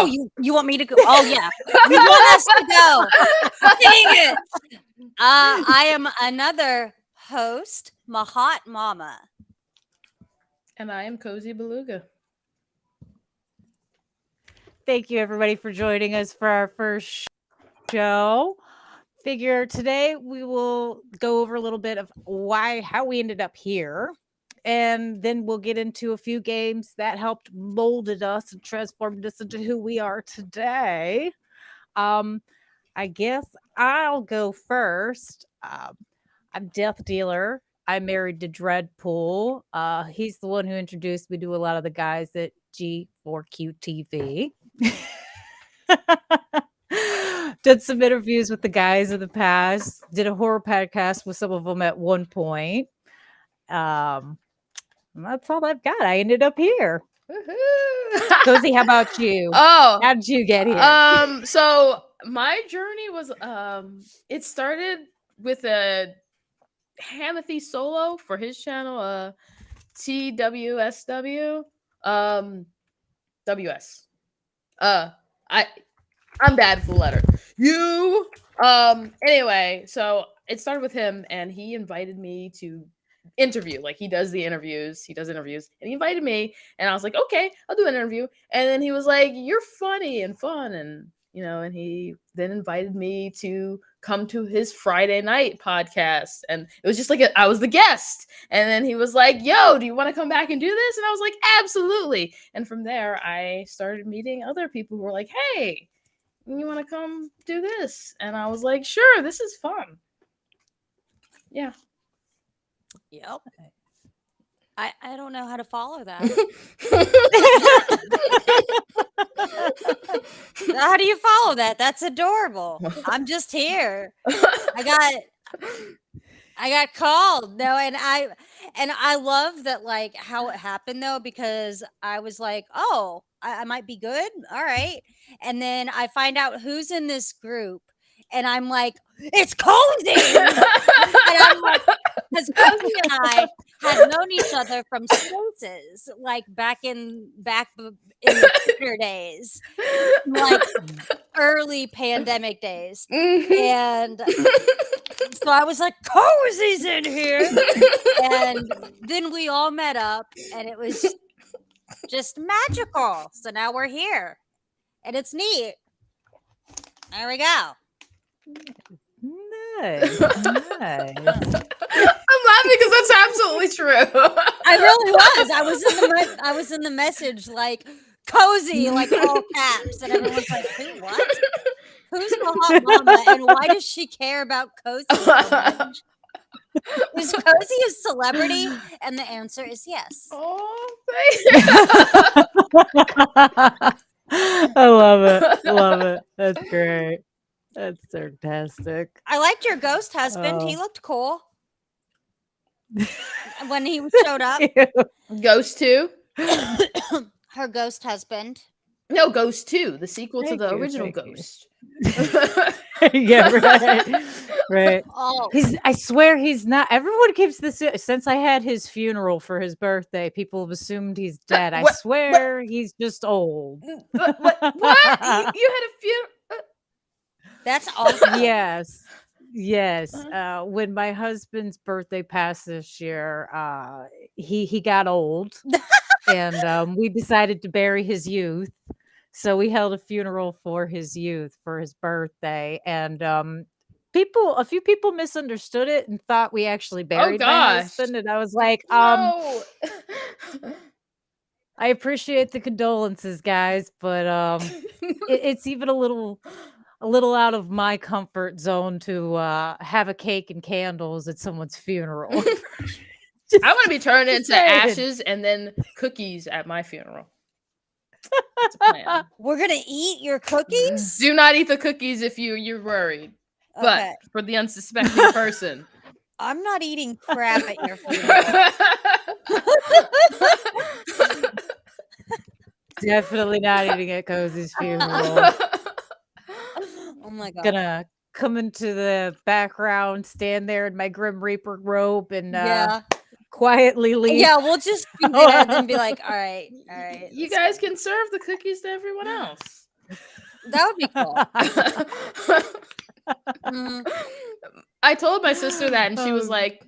Oh, you want me to go? Oh yeah, you want us to go? Dang it! I am another host, Mahat Mama. And I am Cozy Beluga. Thank you, everybody, for joining us for our first show. Figure today we will go over a little bit of how we ended up here. And then we'll get into a few games that helped molded us and transformed us into who we are today. I guess I'll go first. I'm Death Dealer. I married to Dreadpool. He's the one who introduced me to a lot of the guys at G4Q TV. Did some interviews with the guys in the past. Did a horror podcast with some of them at one point. That's all I've got. I ended up here. Cozy, how about you? Oh, how did you get here? So my journey was it started with a Hamathy solo for his channel, TWSW, WS. I'm bad with the letter. You. Anyway, so it started with him, and he invited me to interview. Like, he does interviews, and he invited me, and I was like, okay, I'll do an interview. And then he was like, you're funny and fun, and and he then invited me to come to his Friday night podcast, and it was just like I was the guest. And then he was like, yo, do you want to come back and do this? And I was like, absolutely. And from there, I started meeting other people who were like, hey, you want to come do this? And I was like, sure, this is fun. Yeah. Yep. I don't know how to follow that. How do you follow that? That's adorable. I'm just here. I got called. No, and I love that, like, how it happened though, because I was like, oh, I might be good. All right. And then I find out who's in this group, and I'm like, it's Cozy. And I'm like, because Cozy and I had known each other from Spaces, like back in the Twitter days, like early pandemic days. And so I was like, Cozy's in here. And then we all met up, and it was just magical. So now we're here, and it's neat. There we go. Nice. I'm laughing because that's absolutely true. I really was. I was in the message like Cozy, like all caps, and everyone's like, "Who? What? Who's Mahat Mama, and why does she care about Cozy so much? Is Cozy a celebrity?" And the answer is yes. Oh, thank you. I love it. Love it. That's great. That's fantastic. I liked your ghost husband. He looked cool when he showed up. Ghost 2? Her ghost husband. No, Ghost 2, the sequel to the original Ghost. Yeah, right. Right. Oh. I swear he's not. Everyone keeps this. Since I had his funeral for his birthday, people have assumed he's dead. I swear he's just old. What? You had a funeral? That's awesome. Yes. When my husband's birthday passed this year, he got old, and we decided to bury his youth. So we held a funeral for his youth for his birthday, and a few people misunderstood it and thought we actually buried my husband, and I was like, No. I appreciate the condolences, guys, but it's even a little out of my comfort zone to have a cake and candles at someone's funeral. I want to be turned into ashes and then cookies at my funeral. That's a plan. We're gonna eat your cookies? Do not eat the cookies if you're worried. Okay. But for the unsuspecting person, I'm not eating crap at your funeral. Definitely not eating at Cozy's funeral. Oh my god. Gonna come into the background, stand there in my Grim Reaper robe, and quietly leave. Yeah, we'll just be there and then be like, all right. You guys can serve the cookies to everyone else. That would be cool. Mhm. I told my sister that, and she was Oh. like,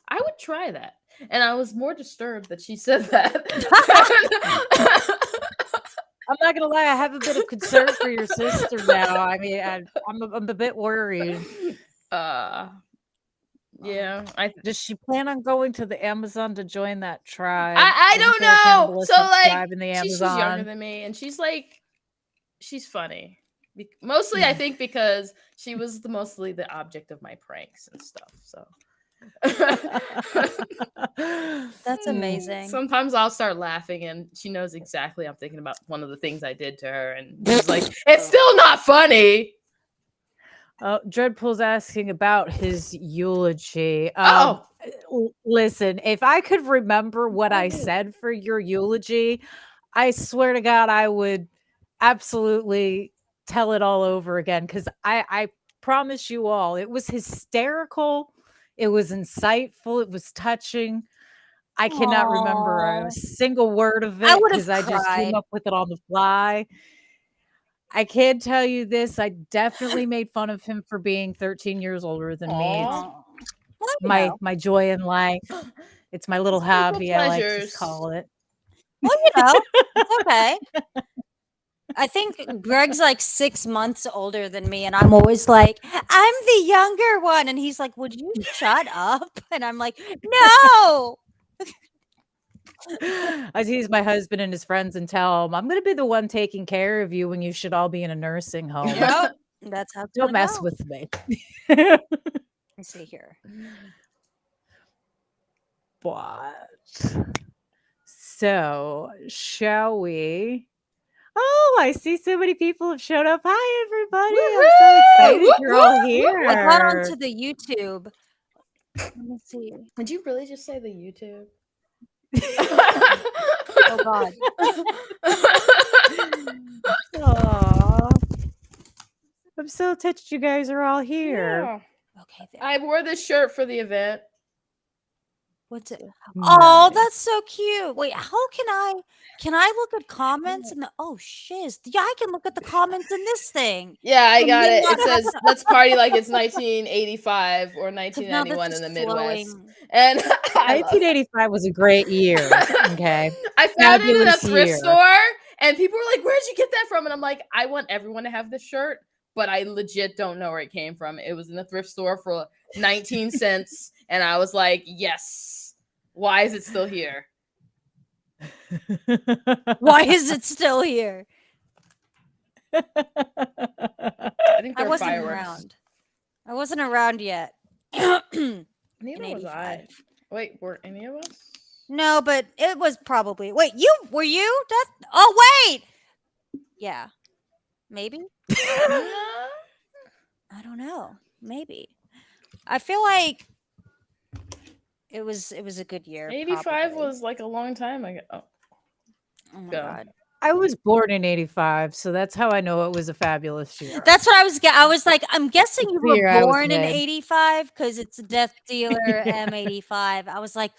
"I would try that." And I was more disturbed that she said that. I'm not gonna lie, I have a bit of concern for your sister now. I mean, I'm a bit worried. Yeah. Does she plan on going to the Amazon to join that tribe? I Isn't don't there a know. So cannibalistic like, tribe in the she's younger Amazon? than me, and she's like, she's funny. Mostly, I think because she was mostly the object of my pranks and stuff. So. That's amazing. Sometimes I'll start laughing, and she knows exactly I'm thinking about one of the things I did to her, and she's like, "It's still not funny." Dreadpool's asking about his eulogy. Listen, if I could remember what I said for your eulogy, I swear to God, I would absolutely tell it all over again, because I promise you all, it was hysterical, it was insightful, it was touching. I cannot remember Aw. a single word of I it would have because I just came cried. up with it on the fly. I can tell you this, I definitely made fun of him for being 13 years older than me. It's Aw. Well, you know. my joy in life. It's my little Simple hobby, I like to pleasures. call it. Well, you know, it's okay. I think Greg's like 6 months older than me, and I'm always like, "I'm the younger one," and he's like, "Would you shut up?" And I'm like, "No." I tease my husband and his friends and tell him, "I'm gonna be the one taking care of you when you should all be in a nursing home. Yep, that's how it's Don't gonna mess go. with me." Let me see here. But so, shall we? Oh, I see so many people have showed up. Hi, everybody. I'm so excited Woo, you're all woo, woo, woo. I got here. onto the YouTube. Let me see. Did you really just say the YouTube? Oh God. Aw. I'm so touched you guys are all here. Yeah. Okay, there. I wore this shirt for the event. What's it? Oh, Nice. that's so cute. Wait, how can I look at comments and oh shiz. Yeah, I can look at the comments in this thing. Yeah, I So got me it. not It says, having- "Let's party like it's 1985 or 'cause now this 1991 is in the Midwest." slowing. And I love it. 1985 was a great year. Okay. I found it in a Fabulous thrift year. store, and people were like, "Where'd you get that from?" And I'm like, "I want everyone to have this shirt, but I legit don't know where it came from. It was in a thrift store for 19 cents, and I was like, yes. Why is it still here?" Why is it still here? I think I they're wasn't fireworks. around. I wasn't around yet. Neither In was I. 85. Wait, were any of us? No, but it was probably. Wait, were you? Oh wait. Yeah. Maybe? No. I don't know. Maybe. I feel like it was a good year. 85 probably. was like a long time ago. Oh, Oh my go. God. I was born in 85, so that's how I know it was a fabulous year. That's what I was like, I'm guessing you the year I were was born in made. 85 because it's a Death Dealer Yeah. M85. I was like,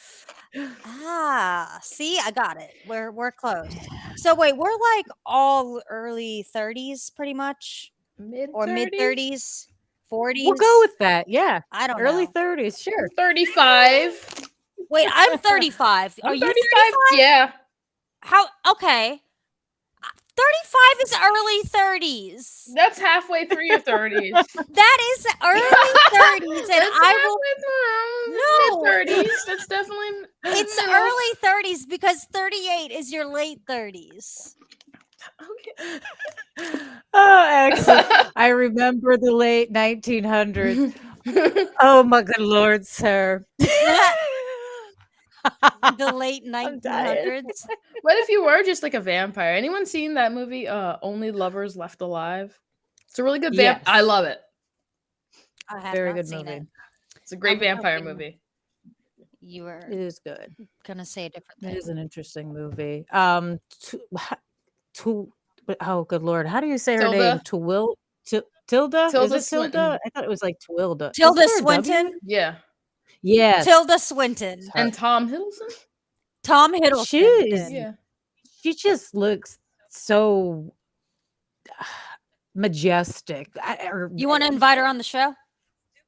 see, I got it. We're close. So wait, we're like all early 30s pretty much, or mid 30s, 40s. We'll go with that. Yeah. I don't Early know. 30s, sure. 35. Wait, I'm 35. Are I'm you 35. 35? Yeah. How? Okay. 35 is early 30s. That's halfway through your 30s. That is early 30s, and That's I will. mid 30s. That's definitely. It's middle. early 30s because 38 is your late 30s. Okay. Oh, excellent. I remember the late 1900s. Oh, my good Lord, sir. The late I'm dying. 1900s. What if you were just like a vampire? Anyone seen that movie, Only Lovers Left Alive? It's a really good Yes. I love it. I have Very not good seen movie. it. It's a great I'm vampire hoping- movie. You were It is good. gonna say a different It thing. is an interesting movie. Oh, good Lord. How do you say her Tilda. name? Tilda? Tilda Is it Swinton. Tilda? I thought it was like Twilda. Tilda Isn't there a W? Swinton. Yeah. Yes. Tilda Swinton. It's her. And Tom Hiddleston? Tom Hiddleston. She's- Yeah. She just looks so Majestic. You want to invite her on the show?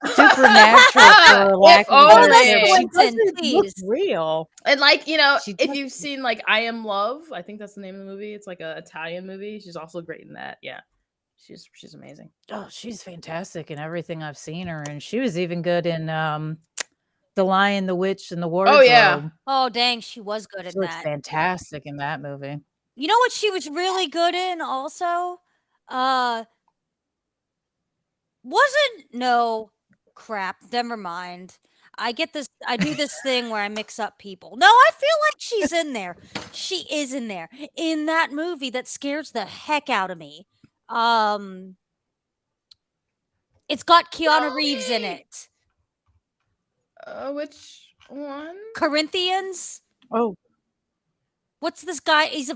Supernatural, for lack If of a better only. term. She Winston, doesn't look please. real. And like, She if does- you've seen like I Am Love, I think that's the name of the movie. It's like a Italian movie. She's also great in that. Yeah. She's amazing. Oh, she's fantastic in everything I've seen her, and she was even good in The Lion, the Witch, and the Wardrobe. Oh yeah. Oh dang, she was good She in looks that. fantastic in that movie. You know what she was really good in also? No crap, never mind. I do this thing where I mix up people. No, I feel like she's in there. She is in there. In that movie that scares the heck out of me. It's got Keanu Reeves in it. Which one? Corinthians? Oh. What's this guy? He's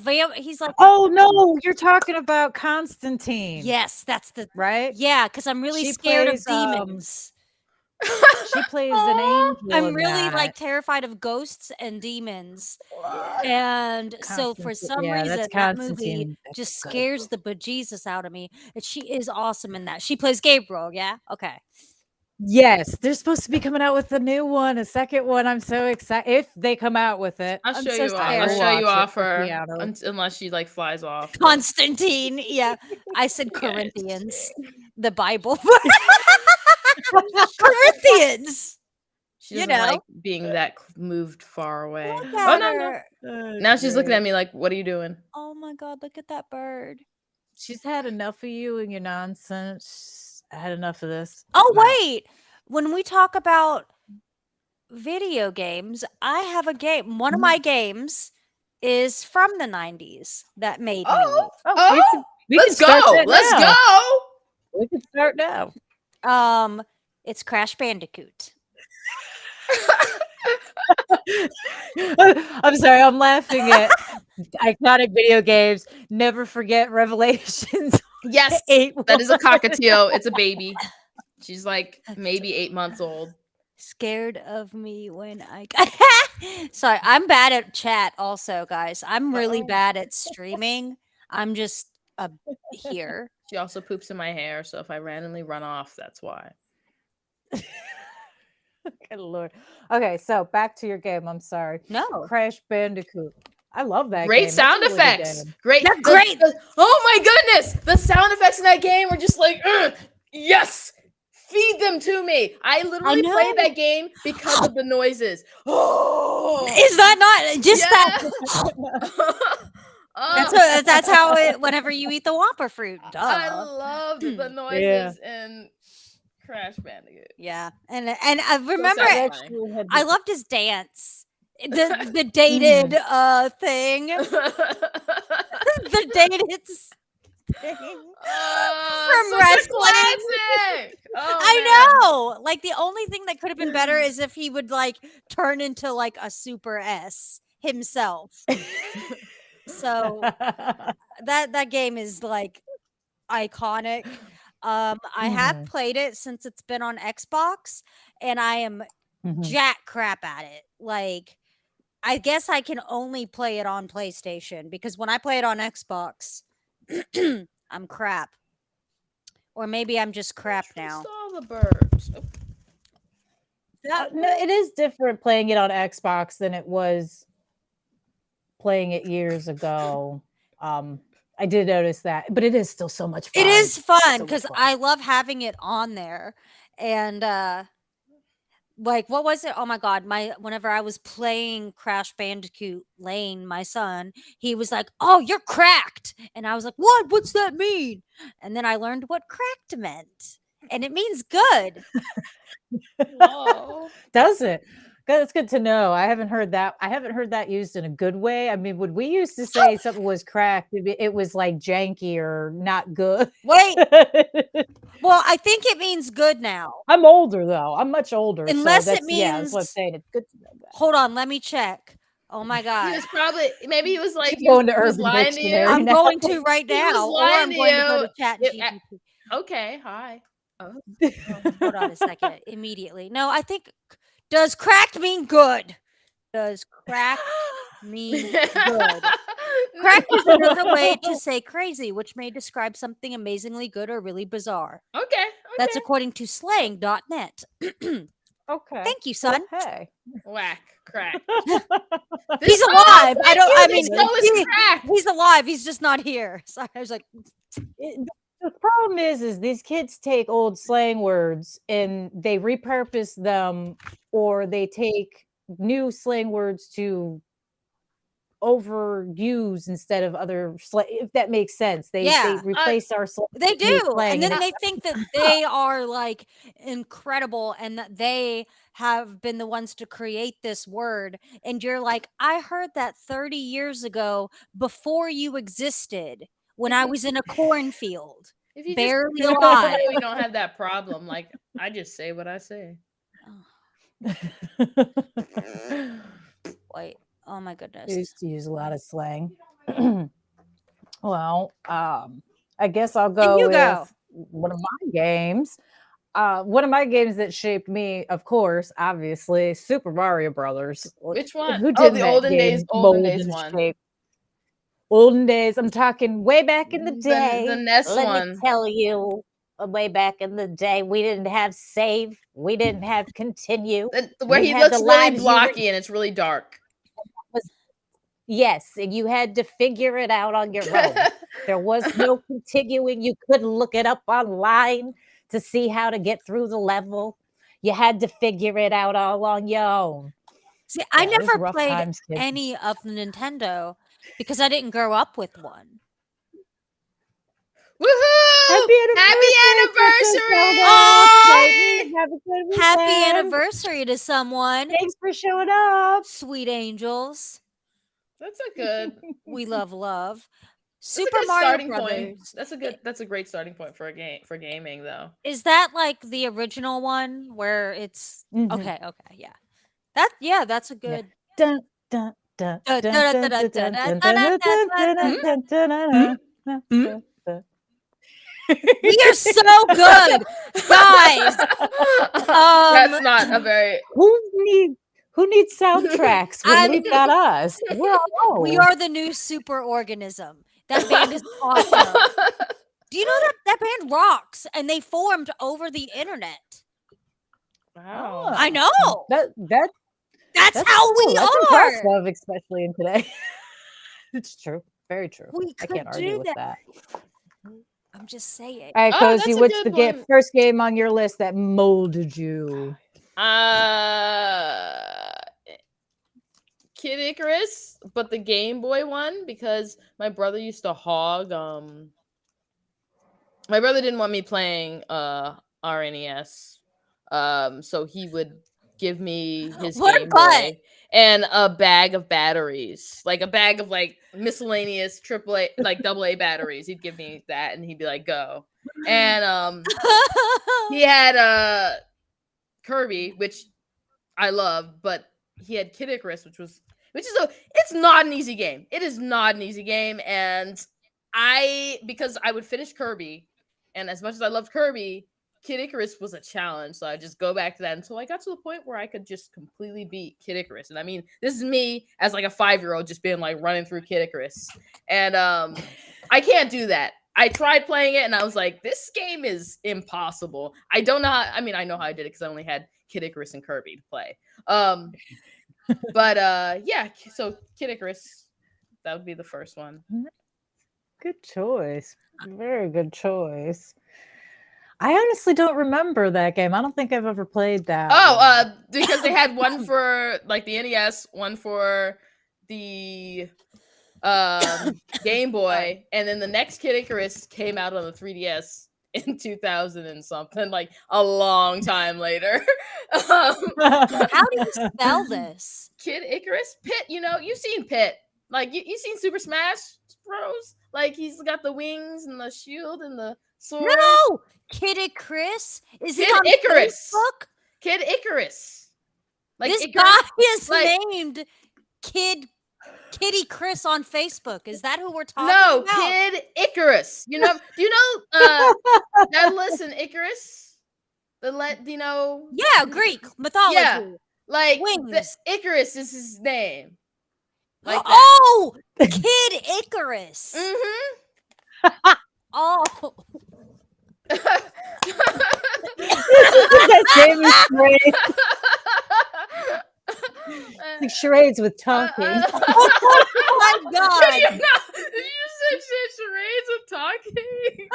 like, oh no, you're talking about Constantine. Yes, that's the right. Yeah, because I'm really She scared plays, of demons. She plays an angel. I'm in really that. like terrified of ghosts and demons. And so for some Yeah, reason that's that movie Constantine. That's just good. scares the bejesus out of me. And she is awesome in that. She plays Gabriel, yeah? Okay. Yes, they're supposed to be coming out with a new one, a second one. I'm so excited if they come out with it. I'll I'm show so you off. I'll scared. show you Watch it off with her Keanu. unless she like flies off. Constantine, yeah. I said Yes. Corinthians. The Bible. Corinthians. She You doesn't know. like being that moved far away. Look Oh at no. her. Now she's looking at me like, "What are you doing?" Oh my god, look at that bird. She's had enough of you and your nonsense. I had enough of this. Oh, I'm out. wait. When we talk about video games, I have a game. One of my games is from the 90s that made me. We can Let's go. start that Let's now. go. We can start now. It's Crash Bandicoot. I'm sorry, I'm laughing at iconic video games. Never forget Revelations. Yes, 8 that is a cockatiel. It's a baby. She's like maybe 8 months old. Scared of me when I got Sorry, I'm bad at chat also, guys. I'm really bad at streaming. I'm just here. She also poops in my hair, so if I randomly run off, that's why. Good Lord. Okay, so back to your game. I'm sorry. No. Crash Bandicoot. I love that Great game. That's sound a really good effects. game. Great. They're great. Oh my goodness. The sound effects in that game were just like, yes. Feed them to me. I literally played that game because of the noises. Oh. Is that not just that? Oh. That's how it. Whenever you eat the Whopper fruit, duh. I loved the noises in Crash Bandicoot. Yeah, and I remember satisfying. I loved his dance. The dated thing. The dated thing from such a wrestling. classic. Oh, I man. know. Like the only thing that could have been better is if he would like turn into like a Super S himself. So that game is like iconic. I have played it since it's been on Xbox, and I am jack crap at it. Like, I guess I can only play it on PlayStation because when I play it on Xbox, I'm crap. Or maybe I'm just crap now. All the birds. Oh. No, it is different playing it on Xbox than it was playing it years ago. I did notice that, but it is still so much fun. It is fun So because much fun. I love having it on there. And like, what was it? Oh my god, whenever I was playing Crash Bandicoot Lane, my son, he was like, "Oh, you're cracked," and I was like, "What? What's that mean?" And then I learned what cracked meant, and it means good. Whoa. Does it? That's good to know. I haven't heard that. I haven't heard that used in a good way. I mean, when we used to say something was cracked, it was like janky or not good. Wait. Well, I think it means good now. I'm older though. I'm much older. Unless so it means. yeah, that's what I'm saying. It's good to know that. Hold on, let me check. Oh my He god. was probably maybe he was like Keep going to he was Urban lying to Dictionary. you. I'm now. going to right He was now, or lying I'm to going to go you. to chat GPT. Okay, hi. Oh. Hold on a second. Immediately. No, I think does cracked mean good? Does cracked mean good. Crack is another way to say crazy, which may describe something amazingly good or really bizarre. Okay. That's according to slang.net. Okay. Thank you, son. Hey. Whack. Crack. He's alive. This show is crack. He's alive. He's just not here. So I was like, The problem is these kids take old slang words and they repurpose them, or they take new slang words to overuse instead of other slang, if that makes sense. They replace our slang. they with new do. slang, And then it's- they think that they are like incredible and that they have been the ones to create this word. And you're like, I heard that 30 years ago before you existed when I was in a cornfield. If you Barely just alive. we don't have that problem. Like, I just say what I say. Wait. Oh my I goodness. used to use a lot of slang. Well, I guess I'll go you with go. one of my games. One of my games that shaped me, of course, obviously, Super Mario Brothers. Which one? Who Oh, did the that olden game days, olden mold days and one. shape? Olden days. I'm talking way back in the day. The NES Let one. me tell you, way back in the day, we didn't have save. We didn't have continue. Where You he had looks the really lives you blocky and it's really dark. Yes, and you had to figure it out on your own. There was no continuing. You couldn't look it up online to see how to get through the level. You had to figure it out all on your own. See, I Yeah, it was never rough played times, kids. any of the Nintendo because I didn't grow up with one. Woohoo! Happy anniversary! Clayton. Have a good Happy weekend. anniversary to someone. Thanks for showing up. Sweet angels. That's a good. We love love. That's a Super good Mario starting point. Brothers. That's a great starting point for a game for gaming though. Is that like the original one where it's Mhm. okay, yeah. That's a good Dun, dun, dun, Dun, dun, dun, dun, dun, dun, dun, dun, dun, dun, dun, dun, dun, dun, dun, dun, dun, dun, dun. We are so good, guys. That's not a very. Who needs soundtracks when we've got us? We're We all are the new super organism. That band is awesome. Do you know that band rocks and they formed over the internet? Wow. I know. That's how we That's are. impressive, especially in today. It's true. Very true. We I could can't argue do with that. I'm just saying. All right, Oh, Cozy, that's a what's good the one. first game on your list that molded you? Kid Icarus, but the Game Boy one because my brother used to hog. My brother didn't want me playing RNES, so he would give me his What a Game butt. Boy and a bag of batteries, like a bag of like miscellaneous AAA, like AA batteries. He'd give me that, and he'd be like, "Go." And he had Kirby, which I love, but he had Kid Icarus, it's not an easy game. It is not an easy game, and because I would finish Kirby, and as much as I loved Kirby, Kid Icarus was a challenge, so I just go back to that until I got to the point where I could just completely beat Kid Icarus. And I mean, this is me as like a 5-year-old just being like running through Kid Icarus, and I can't do that. I tried playing it, and I was like, this game is impossible. I don't know I know how I did it because I only had Kid Icarus and Kirby to play. But yeah, so Kid Icarus, that would be the first one. Good choice. Very good choice. I honestly don't remember that game. I don't think I've ever played that. Oh, because they had one for like the NES, one for the Game Boy, and then the next Kid Icarus came out on the 3DS in 2000 and something, like a long time later. How do you spell this? Kid Icarus? Pit, you've seen Pit. Like, you seen Super Smash Bros? Like, he's got the wings and the shield and the sword. No! Kid Icarus? Is he Kid on Icarus. Facebook? Kid Icarus. Like, This Icarus, guy is like- named Kitty Chris on Facebook. Is that who we're talking No, about? Kid Icarus. Do you know Daedalus and Icarus? Yeah, Greek mythology. Yeah. Like, Wings. Icarus is his name. Like that. Oh, Kid Icarus. Mm-hmm. Oh, That game is great. Like charades with talking. oh my God. Did you say charades with talking?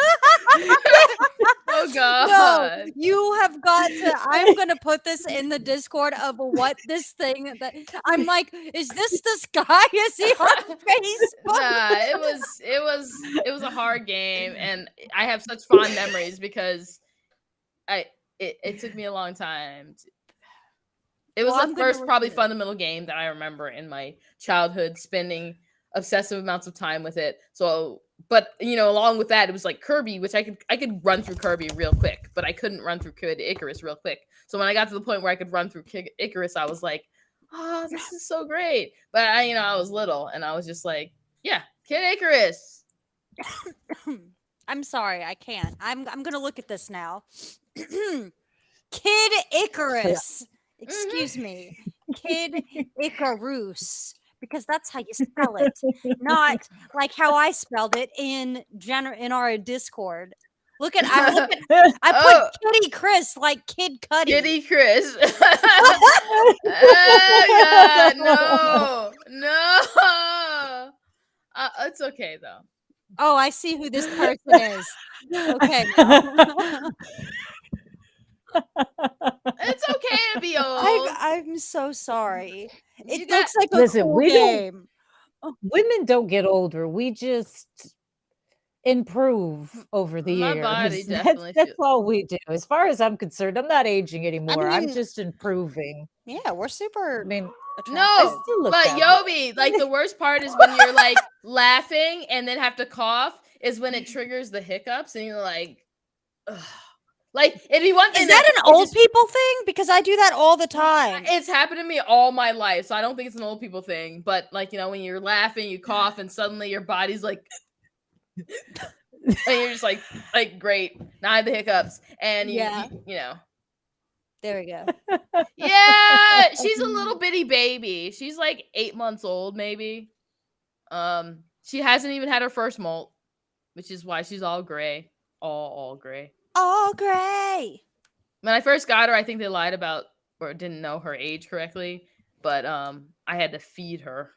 Oh No, God. you have got to. I'm gonna put this in the Discord of what this thing that I'm like. Is this guy? Is he on Facebook? Nah, it was a hard game, and I have such fond memories because it took me a long time. It was Well, I'm the gonna first probably review it. fundamental game that I remember in my childhood, spending obsessive amounts of time with it. So, but along with that, it was like Kirby, which I could run through Kirby real quick, but I couldn't run through Kid Icarus real quick. So when I got to the point where I could run through Kid Icarus, I was like, oh, this is so great. But I was little, and I was just like, yeah, Kid Icarus. I'm sorry, I can't. I'm gonna look at this now. Kid Icarus. Excuse me. Kid Icarus. Because that's how you spell it. Not like how I spelled it in our Discord. I put Kitty Chris like Kid Cudi. Kitty Chris. Oh, God, no. It's okay though. Oh, I see who this person is. Okay. Now. It's okay to be old. I'm so sorry. You It got- looks like a Listen, cool we don't- game. Women don't get older. We just improve over the My years. body definitely That's feels- all we do. As far as I'm concerned, I'm not aging anymore. I'm mean- just improving. Yeah, we're super I mean, attractive. still look but that Yobi, like the worst part is when you're like laughing and then have to cough is when it triggers the hiccups and you're like, ugh. Like it'd be one thing. Is that an old people thing? Because I do that all the time. It's happened to me all my life, so I don't think it's an old people thing. But like when you're laughing, you cough, and suddenly your body's like, and you're just like great. Now I have the hiccups, and you There we go. yeah, she's a little bitty baby. She's like 8 months old, maybe. She hasn't even had her first molt, which is why she's all gray, all gray. All gray. When I first got her, I think they lied about or didn't know her age correctly, but I had to feed her.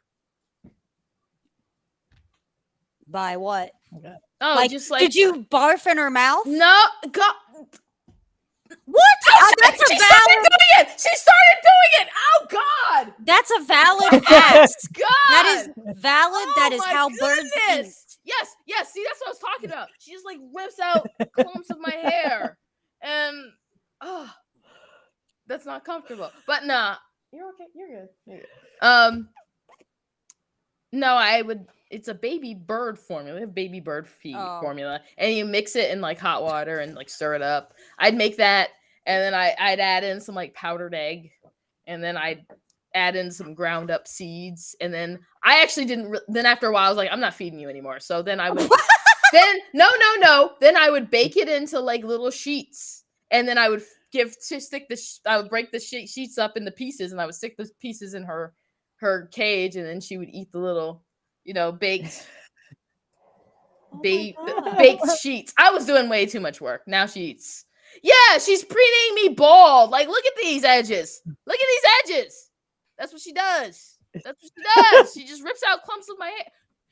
By what? Oh, Like, just like did you barf in her mouth? No, God. What? That's a She started doing it. She started doing it. Oh God. That's a valid ask. God. That is valid. Oh, that is my how birds eat. goodness. Yes. See, that's what I was talking about. She just like rips out clumps of my hair, and that's not comfortable. But nah, you're okay. You're good. No, I would. It's a baby bird formula, baby bird feed formula, and you mix it in like hot water and like stir it up. I'd make that, and then I'd add in some like powdered egg, and then I'd add in some ground up seeds, and then I actually didn't. Then after a while, I was like, I'm not feeding you anymore. So then I would. No. Then I would bake it into like little sheets, and then I would I would break the sheets up into pieces, and I would stick the pieces in her cage, and then she would eat the little, baked sheets. I was doing way too much work. Now she eats. Yeah, she's preening me bald. Like, look at these edges. Look at these edges. That's what she does. She just rips out clumps of my hair.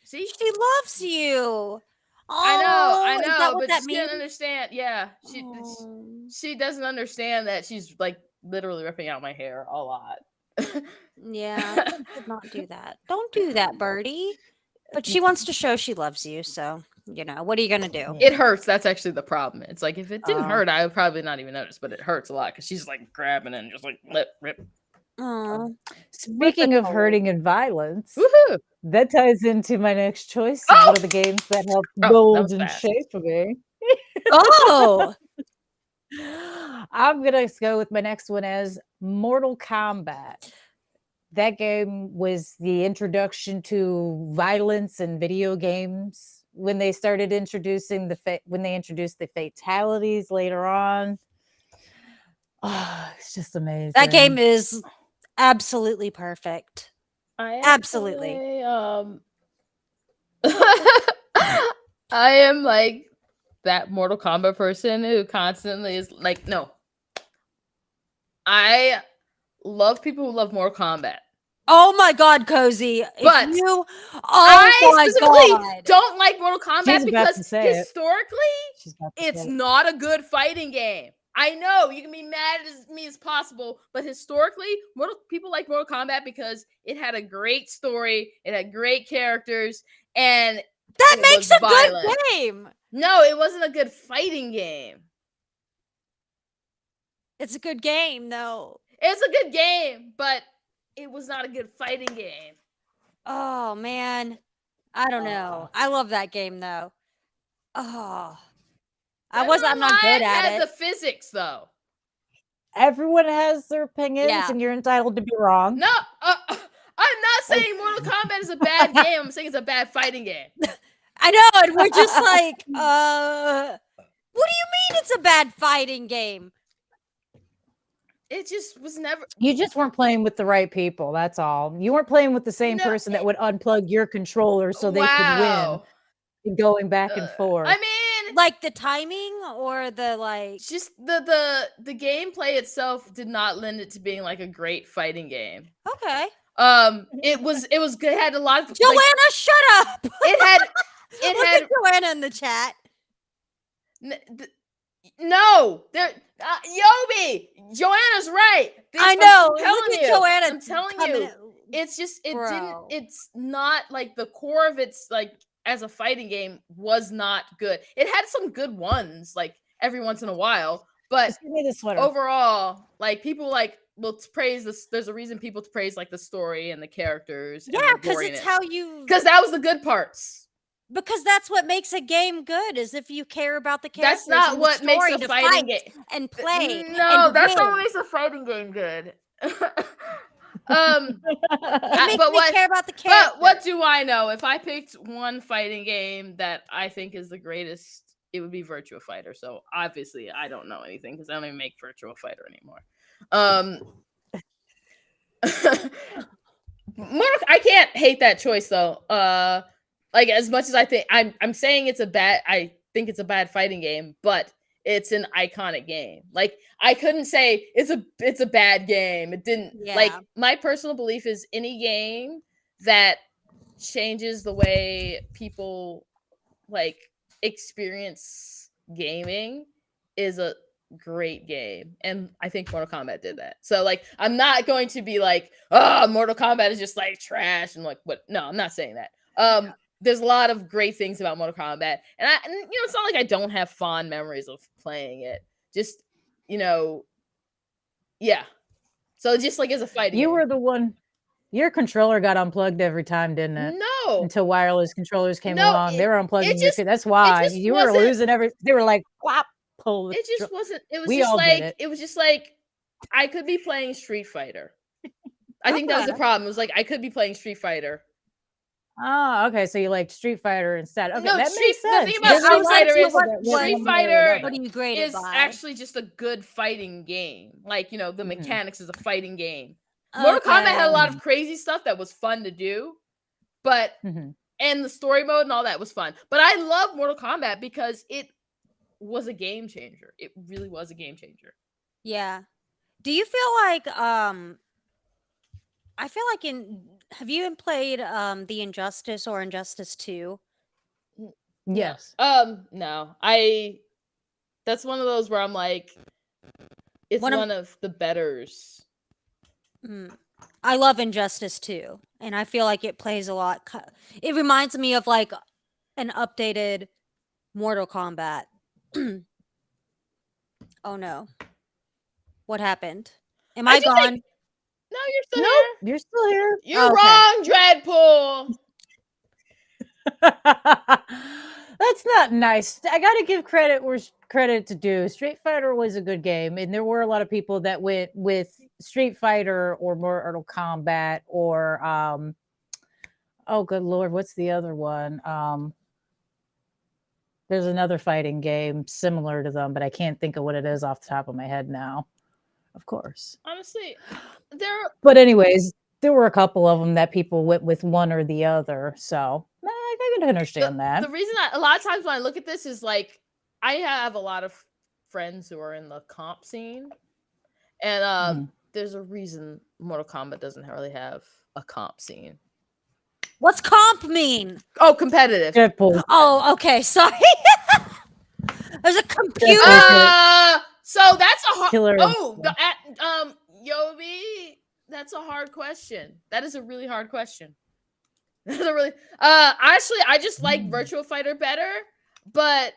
See? She loves you. I Is know, that what but that she means? doesn't understand. Yeah, she doesn't understand that she's like literally ripping out my hair a lot. Yeah, you should not do that. Don't do that, Birdie. But she wants to show she loves you, so what are you gonna do? It hurts. That's actually the problem. It's like if it didn't hurt, I would probably not even notice, but it hurts a lot because she's like grabbing it and just like rip. Speaking of hurting and violence, Woohoo! that ties into my next choice. One of the games that helped mold and shape me. Oh, I'm gonna go with my next one as Mortal Kombat. That game was the introduction to violence in video games when they started introducing when they introduced the fatalities later on. Oh, it's just amazing. that game is absolutely perfect. I Absolutely. actually, I am like that Mortal Kombat person who constantly is like, no. I love people who love Mortal Kombat. Oh my God, Cozy. But Oh I my specifically God. don't like Mortal Kombat She's about because to say it. historically, She's about to it's say it. not a good fighting game. I know you can be mad at me as possible, but historically, people like Mortal Kombat because it had a great story, it had great characters, and That it makes was a violent. good game. No, it wasn't a good fighting game. It's a good game, though. It's a good game, but it was not a good fighting game. Oh man, I don't know. I love that game though. Oh, I'm not good at had it. the physics though. Everyone has their opinions, Yeah. and you're entitled to be wrong. No, I'm not saying Mortal Kombat is a bad game. I'm saying it's a bad fighting game. I know, and we're just like, what do you mean it's a bad fighting game? It just was never. You just weren't playing with the right people. That's all. You weren't playing with the same No, person that would unplug your controller so they could win. Wow. And going back and forth. I mean, Like the timing or the like. just the gameplay itself did not lend it to being like a great fighting game. Okay. It was good. It had a lot of Joanna, like, shut up. it Look had at Joanna in the chat. no, there, Yobi, Joanna's right. I know. I'm telling Look at you, Joanna. I'm telling you, it's just Bro. it's not like the core of its like as a fighting game was not good. It had some good ones like every once in a while, but Just give me the sweater. overall, like people like will praise this. There's a reason people praise like the story and the characters. Yeah, because it's how you. Because that was the good parts. Because that's what makes a game good is if you care about the characters. That's not and what the makes story a to fighting fight game and play. No, and that's not win. what makes a fighting game good. It makes but me care about the characters. But what do I know? If I picked one fighting game that I think is the greatest, it would be Virtua Fighter. So obviously, I don't know anything because I don't even make Virtua Fighter anymore. I can't hate that choice though. Like as much as I think I'm saying I think it's a bad fighting game, but it's an iconic game. Like I couldn't say it's a bad game. It didn't like my personal belief is any game that changes the way people like experience gaming is a great game, and I think Mortal Kombat did that. So like I'm not going to be like, oh, Mortal Kombat is just like trash and like what. No, I'm not saying that. There's a lot of great things about Mortal Kombat, and it's not like I don't have fond memories of playing it. Just yeah. So just like as a fighting you game. were the one. Your controller got unplugged every time, didn't it? No, until wireless controllers came along, they were unplugging your. That's why you were losing every. They were like, "Whop!" Pull. It just wasn't. It was we just all like did it. it was just like I could be playing Street Fighter. I think that was the problem. It was like I could be playing Street Fighter. Oh, okay. So you like Street Fighter instead. Okay, No, that makes sense. The thing about Street Fighter is Street Fighter what are you graded is by? actually just a good fighting game. Like, the mechanics is a fighting game. Okay. Mortal Kombat had a lot of crazy stuff that was fun to do, but and the story mode and all that was fun. But I love Mortal Kombat because it was a game changer. It really was a game changer. Yeah. Do you feel like I feel like have you played the Injustice or Injustice 2? Yes. No. That's one of those where I'm like it's one of the betters. I love Injustice 2, and I feel like it plays a lot. It reminds me of like an updated Mortal Kombat. Oh no. What happened? Am I gone? No, you're still here. You're still here. You're wrong, Dreadpool. That's not nice. I got to give credit where credit's due. Street Fighter was a good game, and there were a lot of people that went with Street Fighter or Mortal Kombat or oh good lord, what's the other one? There's another fighting game similar to them, but I can't think of what it is off the top of my head now. Of course. Honestly, but anyways, there were a couple of them that people went with one or the other. So I can understand that. The reason a lot of times when I look at this is like I have a lot of friends who are in the comp scene, and there's a reason Mortal Kombat doesn't really have a comp scene. What's comp mean? Oh, competitive. Deadpool. Oh, okay. Sorry. There's a computer. So that's a hard. Killer Yobi, that's a hard question. That is a really hard question. That's a really. Actually, I just like Virtua Fighter better, but.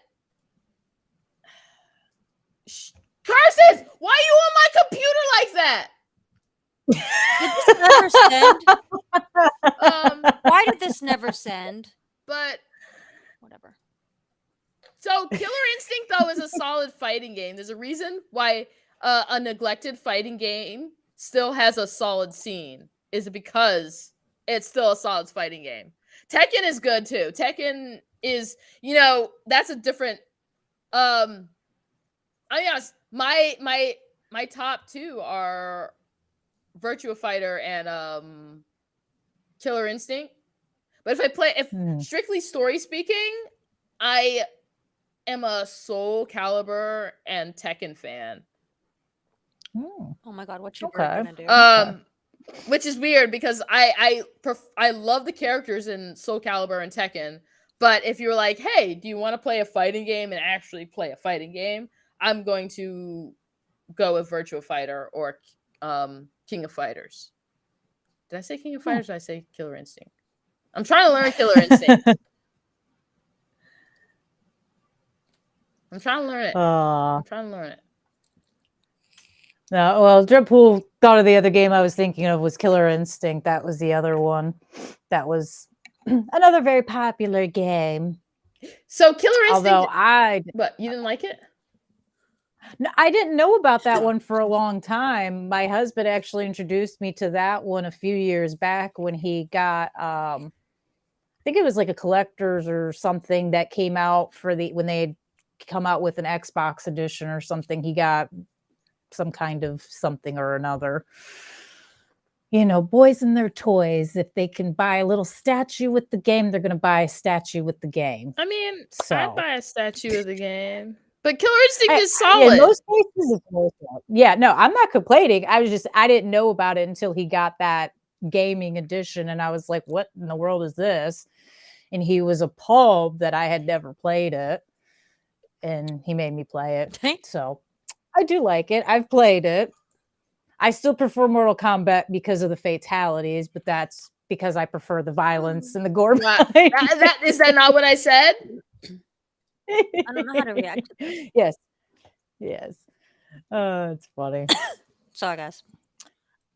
Curses! Why are you on my computer like that? Did this never send? Why did this never send? But whatever. So Killer Instinct though is a solid fighting game. There's a reason why a neglected fighting game still has a solid scene. Is it because it's still a solid fighting game? Tekken is good too. Tekken is, that's a different yes, my top two are Virtua Fighter and Killer Instinct. But if strictly story speaking, I am a Soul Calibur and Tekken fan. Oh my god, what you gonna do? Which is weird because I love the characters in Soul Calibur and Tekken, but if you're like, hey, do you want to play a fighting game and actually play a fighting game? I'm going to go with Virtua Fighter or King of Fighters. Did I say King of Fighters or did I say Killer Instinct? I'm trying to learn Killer Instinct. I'm trying to learn it. No, well, Deadpool thought of the other game I was thinking of was Killer Instinct. That was the other one. That was another very popular game. So Killer Instinct. Although but you didn't like it? No, I didn't know about that one for a long time. My husband actually introduced me to that one a few years back when he got, I think it was like a collector's or something that came out when they had come out with an Xbox edition or something. He got some kind of something or another. Boys and their toys. If they can buy a little statue with the game, they're going to buy a statue with the game. I mean, I'd buy a statue with the game. But Killer Instinct is solid. In most cases, it's worth it. Yeah, no, I'm not complaining. I didn't know about it until he got that gaming edition. And I was like, what in the world is this? And he was appalled that I had never played it. And he made me play it. So I do like it. I've played it. I still prefer Mortal Kombat because of the fatalities, but that's because I prefer the violence and the gore. Is that not what I said? I don't know how to react to this. Yes. It's funny. Sorry, guys.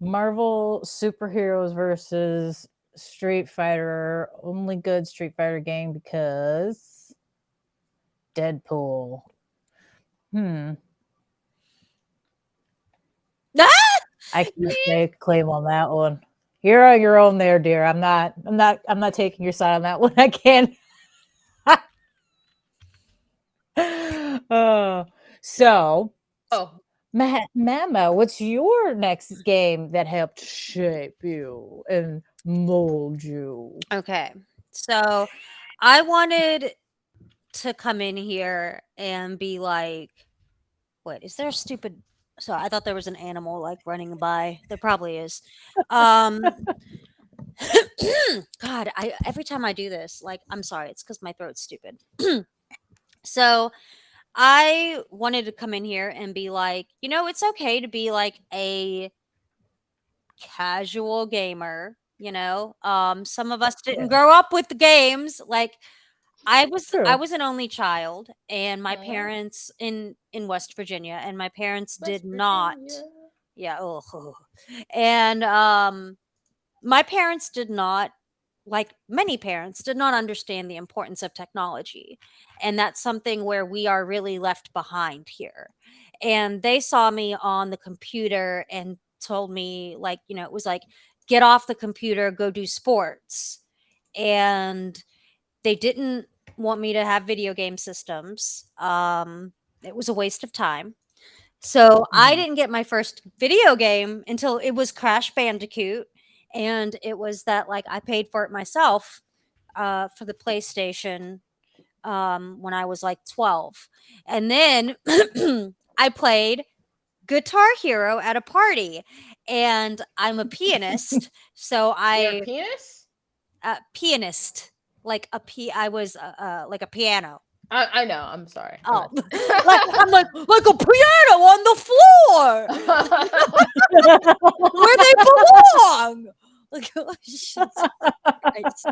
Marvel superheroes versus Street Fighter. Only good Street Fighter game because Deadpool. I can make claim on that one. You're on your own there, dear. I'm not taking your side on that one. I can't. Mama, what's your next game that helped shape you and mold you? Okay, so I wanted to come in here and be like, what is there a stupid? So I thought there was an animal like running by. There probably is. God, every time I do this, like, I'm sorry, it's because my throat's stupid. So I wanted to come in here and be like, it's okay to be like a casual gamer. Some of us didn't grow up with the games. Like I was an only child, and my parents in West Virginia, and my parents did not. Yeah. And my parents did not, like many parents, did not understand the importance of technology. And that's something where we are really left behind here. And they saw me on the computer and told me, like, it was like, get off the computer, go do sports. And they didn't want me to have video game systems. It was a waste of time. So I didn't get my first video game until it was Crash Bandicoot. and it was that like I paid for it myself for the PlayStation when I was like 12. And then I played Guitar Hero at a party, and I'm a pianist, so You're a I penis? pianist, like I was like a piano. I know. I'm sorry. Oh, like I'm like a piano on the floor where they belong. Like, oh, shit. Christ.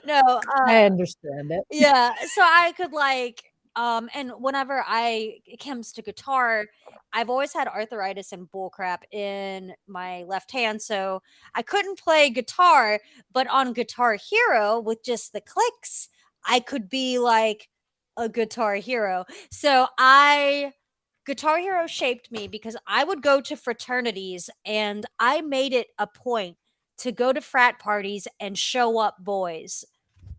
No, I understand it. yeah, so I could like and whenever it comes to guitar, I've always had arthritis and bullcrap in my left hand, so I couldn't play guitar, but on Guitar Hero with just the clicks, I could be like a guitar hero. So Guitar Hero shaped me because I would go to fraternities and I made it a point to go to frat parties and show up boys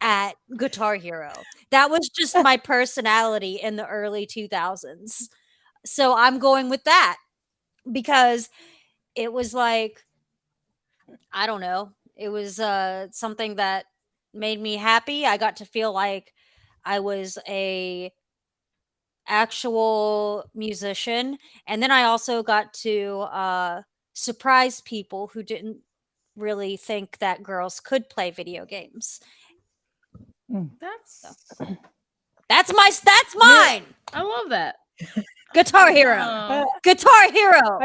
at Guitar Hero. That was just my personality in the early 2000s. So I'm going with that because it was like, I don't know, it was something that made me happy. I got to feel like I was a actual musician, and then I also got to surprise people who didn't really think that girls could play video games. That's That's mine. I love that. Guitar Hero. Aw. Guitar Hero.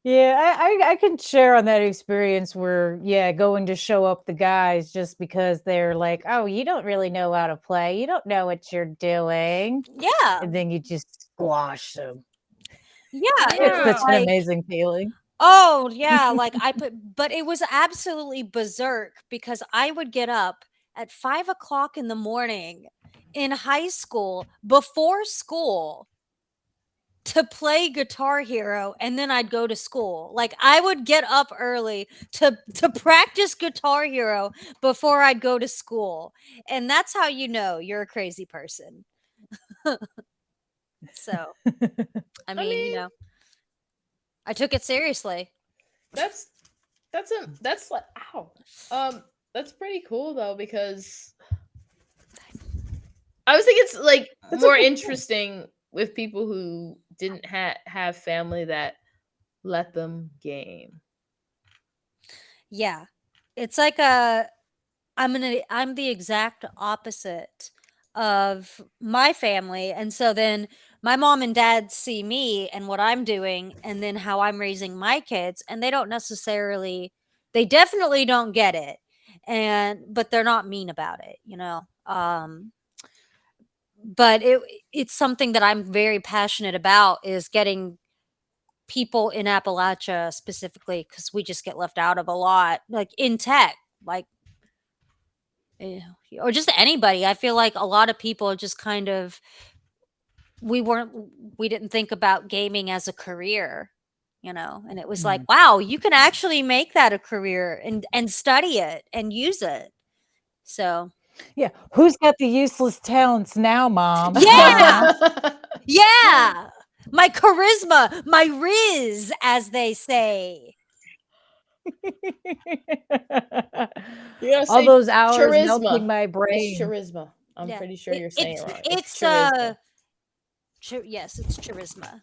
I can share on that experience where going to show up the guys just because they're like, oh, you don't really know how to play, you don't know what you're doing, Yeah. and then you just squash them. Yeah. It's such an like, amazing feeling. oh yeah, like but it was absolutely berserk because I would get up at 5 o'clock in the morning in high school before school to play Guitar Hero, and then I'd go to school. Like I would get up early to practice Guitar Hero before I'd go to school. And that's how you know you're a crazy person. So, I mean, I took it seriously. That's like ow. That's pretty cool though, because I always think it's like more interesting with people who didn't have family that let them game. Yeah. It's like I'm the exact opposite of my family. And so then my mom and dad see me and what I'm doing and then how I'm raising my kids, and they definitely don't get it. But they're not mean about it, you know. But it's something that I'm very passionate about, is getting people in Appalachia specifically, because we just get left out of a lot, like in tech, like or just anybody. I feel like a lot of people just kind of we didn't think about gaming as a career, you know, and it was like, wow, you can actually make that a career and study it and use it. So Yeah, who's got the useless talents now, Mom? yeah, yeah, my charisma, my riz, as they say. All those hours charisma. melting my brain. It's charisma. I'm pretty sure you're saying it wrong. It's charisma. Yes, it's charisma.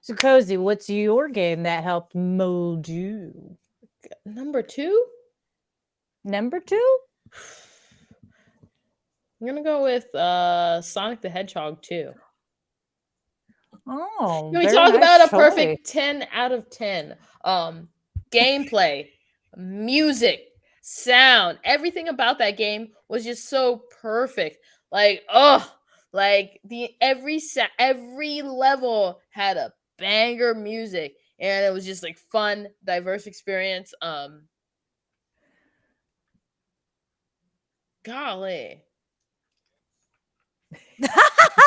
So, Cozy, what's your game that helped mold you? Number 2? Number 2? I'm gonna go with Sonic the Hedgehog 2. Oh, Can we talk about a perfect 10 out of 10? Gameplay, music, sound, everything about that game was just so perfect. Like, like every level had a banger music, and it was just like fun, diverse experience. Golly.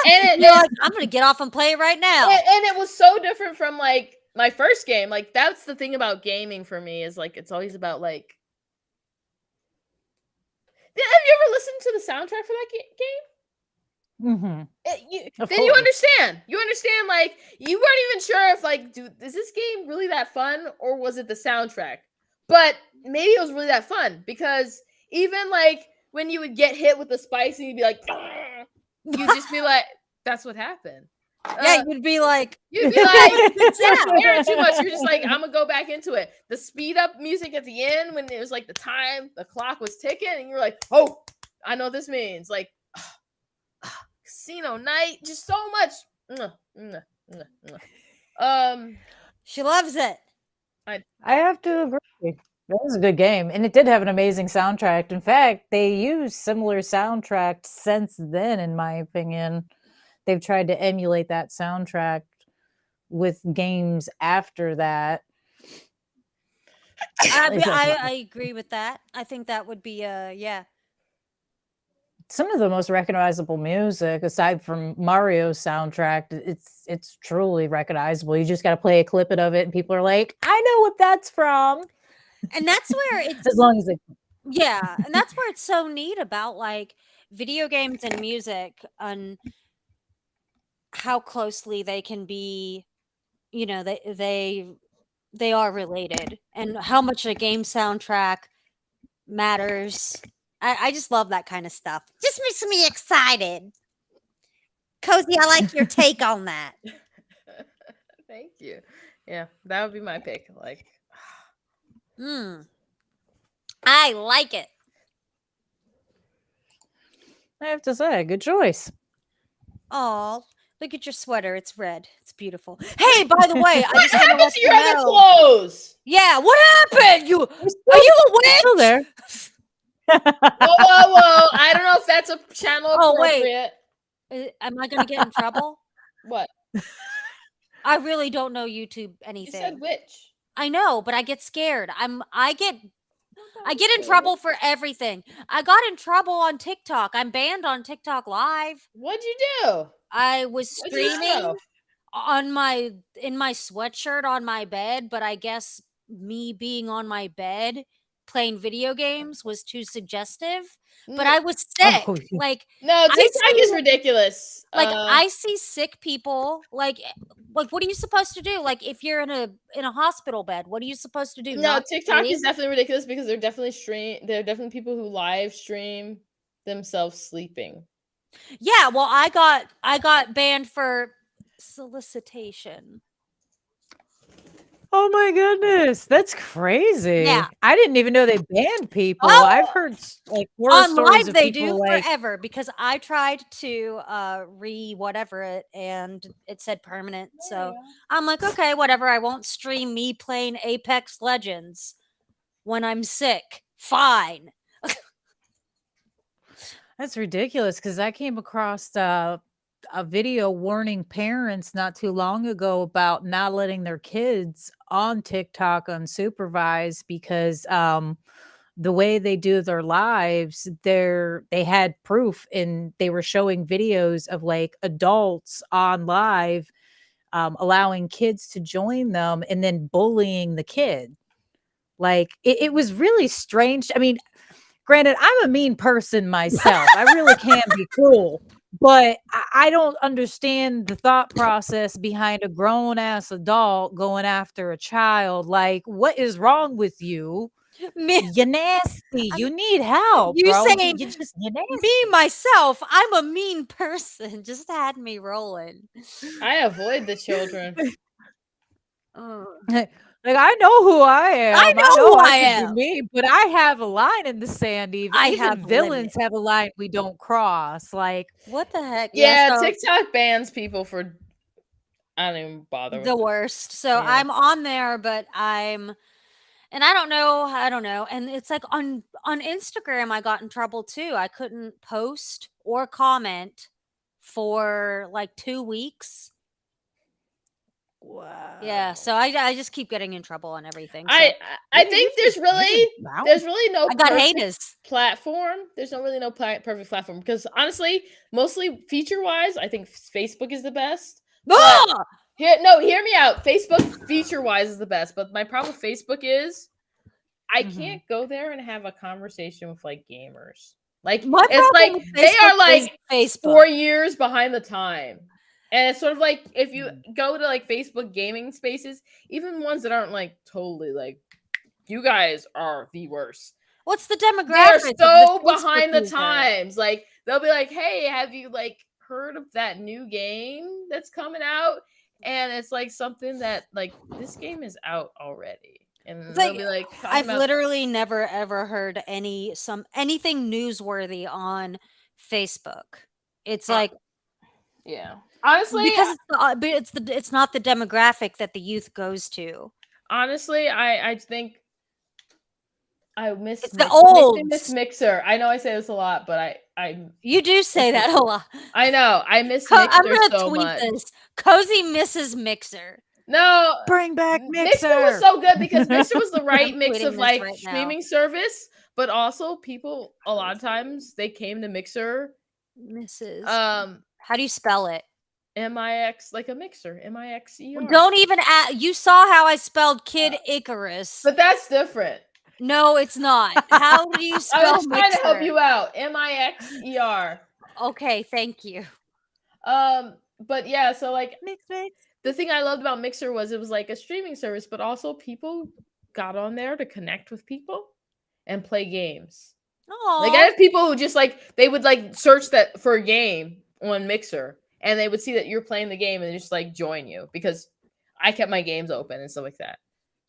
And you're like, I'm gonna get off and play it right now. And it was so different from like my first game. Like that's the thing about gaming for me, is like it's always about like. Have you ever listened to the soundtrack for that game? Mhm. Then you course. understand. You understand, like, you weren't even sure if, like, is this game really that fun, or was it the soundtrack? But maybe it was really that fun, because even, like, when you would get hit with the spikes and you'd be like, you'd just be like, that's what happened. Yeah, you'd be like, You'd be like, good sound. caring too much. You're just like, I'm gonna go back into it. The speed up music at the end, when it was like the clock was ticking, and you're like, oh, I know what this means. Like, casino night, just so much. She loves it. I have to agree. That was a good game, and it did have an amazing soundtrack. In fact, they used similar soundtracks since then, in my opinion. They've tried to emulate that soundtrack with games after that. I agree with that. I think that would be yeah. Some of the most recognizable music, aside from Mario's soundtrack, it's truly recognizable. You just got to play a clip of it, and people are like, "I know what that's from." And that's where it's As long as they yeah, and that's where it's so neat about like video games and music and how closely they can be, you know, they are related and how much a game soundtrack matters. I just love that kind of stuff. Just makes me excited. Cozy, I like your take on that. Thank you. Yeah, that would be my pick. Like, I like it. I have to say, good choice. Oh, look at your sweater. It's red. It's beautiful. Hey, by the way, I just want to let to you your other know. clothes? Yeah, what happened? You are you a witch? Still there. Whoa! I don't know if that's a channel appropriate. Am I gonna get in trouble? What? I really don't know YouTube You anything. said witch. I know, but I get scared. I get in trouble for everything. I got in trouble on TikTok. I'm banned on TikTok Live. What'd you do? I was What'd you streaming show? in my sweatshirt on my bed, but I guess me being on my bed playing video games was too suggestive. But I was sick. Oh, Like No, TikTok is ridiculous. like I see sick people like what are you supposed to do? Like if you're in a hospital bed, what are you supposed to do? No, Not TikTok is stream? definitely ridiculous, because they're definitely people who live stream themselves sleeping. Yeah, well I got banned for solicitation. Oh my goodness, that's crazy. Yeah. I didn't even know they banned people. Oh! I've heard like horror On stories live of they people do like forever because I tried to whatever it and it said permanent. So I'm like, okay, whatever. I won't stream me playing Apex Legends when I'm sick. Fine. that's ridiculous because I came across a video warning parents not too long ago about not letting their kids on TikTok unsupervised because the way they do their lives, they had proof and they were showing videos of like adults on live allowing kids to join them and then bullying the kid. Like it was really strange. I mean, granted, I'm a mean person myself. I really can be cruel, but I don't understand the thought process behind a grown ass adult going after a child. Like, what is wrong with you? You're nasty. You need help, You bro. saying You're nasty. me myself, I'm a mean person. Just had me rolling. I avoid the children. Like I know who I am. I know who I can am. be me, but I have a line in the sand. Even I have villains limit. have a line we don't cross. Like What the heck? Yeah, so TikTok bans people for. I don't even bother with the it. worst. So Yeah. I'm on there, but and I don't know. And it's like on Instagram, I got in trouble too. I couldn't post or comment for like 2 weeks. wow. Yeah, so I just keep getting in trouble on everything. So. I think there's really no I got perfect haters. platform. There's no really no perfect platform, because honestly, mostly feature wise, I think Facebook is the best. Ah! Hear me out. Facebook feature wise is the best, but my problem with Facebook is I can't go there and have a conversation with like gamers. Like My it's problem like with they are Facebook like is 4 Facebook. years behind the time. And it's sort of like if you go to like Facebook gaming spaces, even ones that aren't like totally like you guys are the worst. What's the They are demographic of the so Facebook behind the user? times. Like they'll be like, "Hey, have you like heard of that new game that's coming out?" And it's like something that like this game is out already. And It's they'll like be like talking I've about literally never ever heard anything newsworthy on Facebook. It's like yeah. Honestly, because it's not the demographic that the youth goes to. I think I It's the miss olds. Mixer. I know I say this a lot, but I You do say that a lot. I know I miss I'm Mixer gonna so tweet much. this. Cozy Mrs. Mixer. No, Bring back Mixer was Mixer. so good because Mixer was the right I'm mix of tweeting this like right now. streaming service, but also people a lot of times they came to Mixer Mrs. um How do you spell it? MIX like a mixer, MIXER. Don't even you saw how I spelled Kid Icarus. But that's different. No, it's not. How do you I spell was trying to help Mixer? you out. MIXER. Okay, thank you. But yeah, so like Mix. the thing I loved about Mixer was it was like a streaming service, but also people got on there to connect with people and play games. Like I Oh, have people who just like they would like search that for a game on Mixer and they would see that you're playing the game and they just like join you because I kept my games open and stuff like that.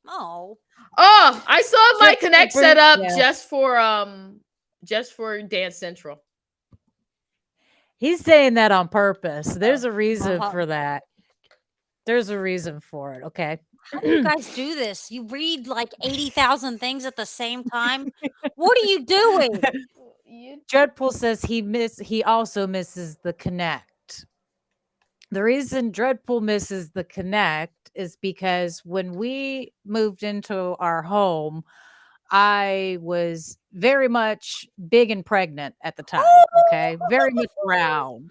oh. Oh, I still have my Just Connect for- set up yeah. just for Dance Central. He's saying that on purpose. There's a reason Uh-huh. for that. There's a reason for it. Okay. How do you guys do this? You read like 80,000 things at the same time? What are you doing? Dreadpool says he also misses the Connect. The reason Dreadpool misses the Connect is because when we moved into our home, I was very much big and pregnant at the time. Okay. Very much round,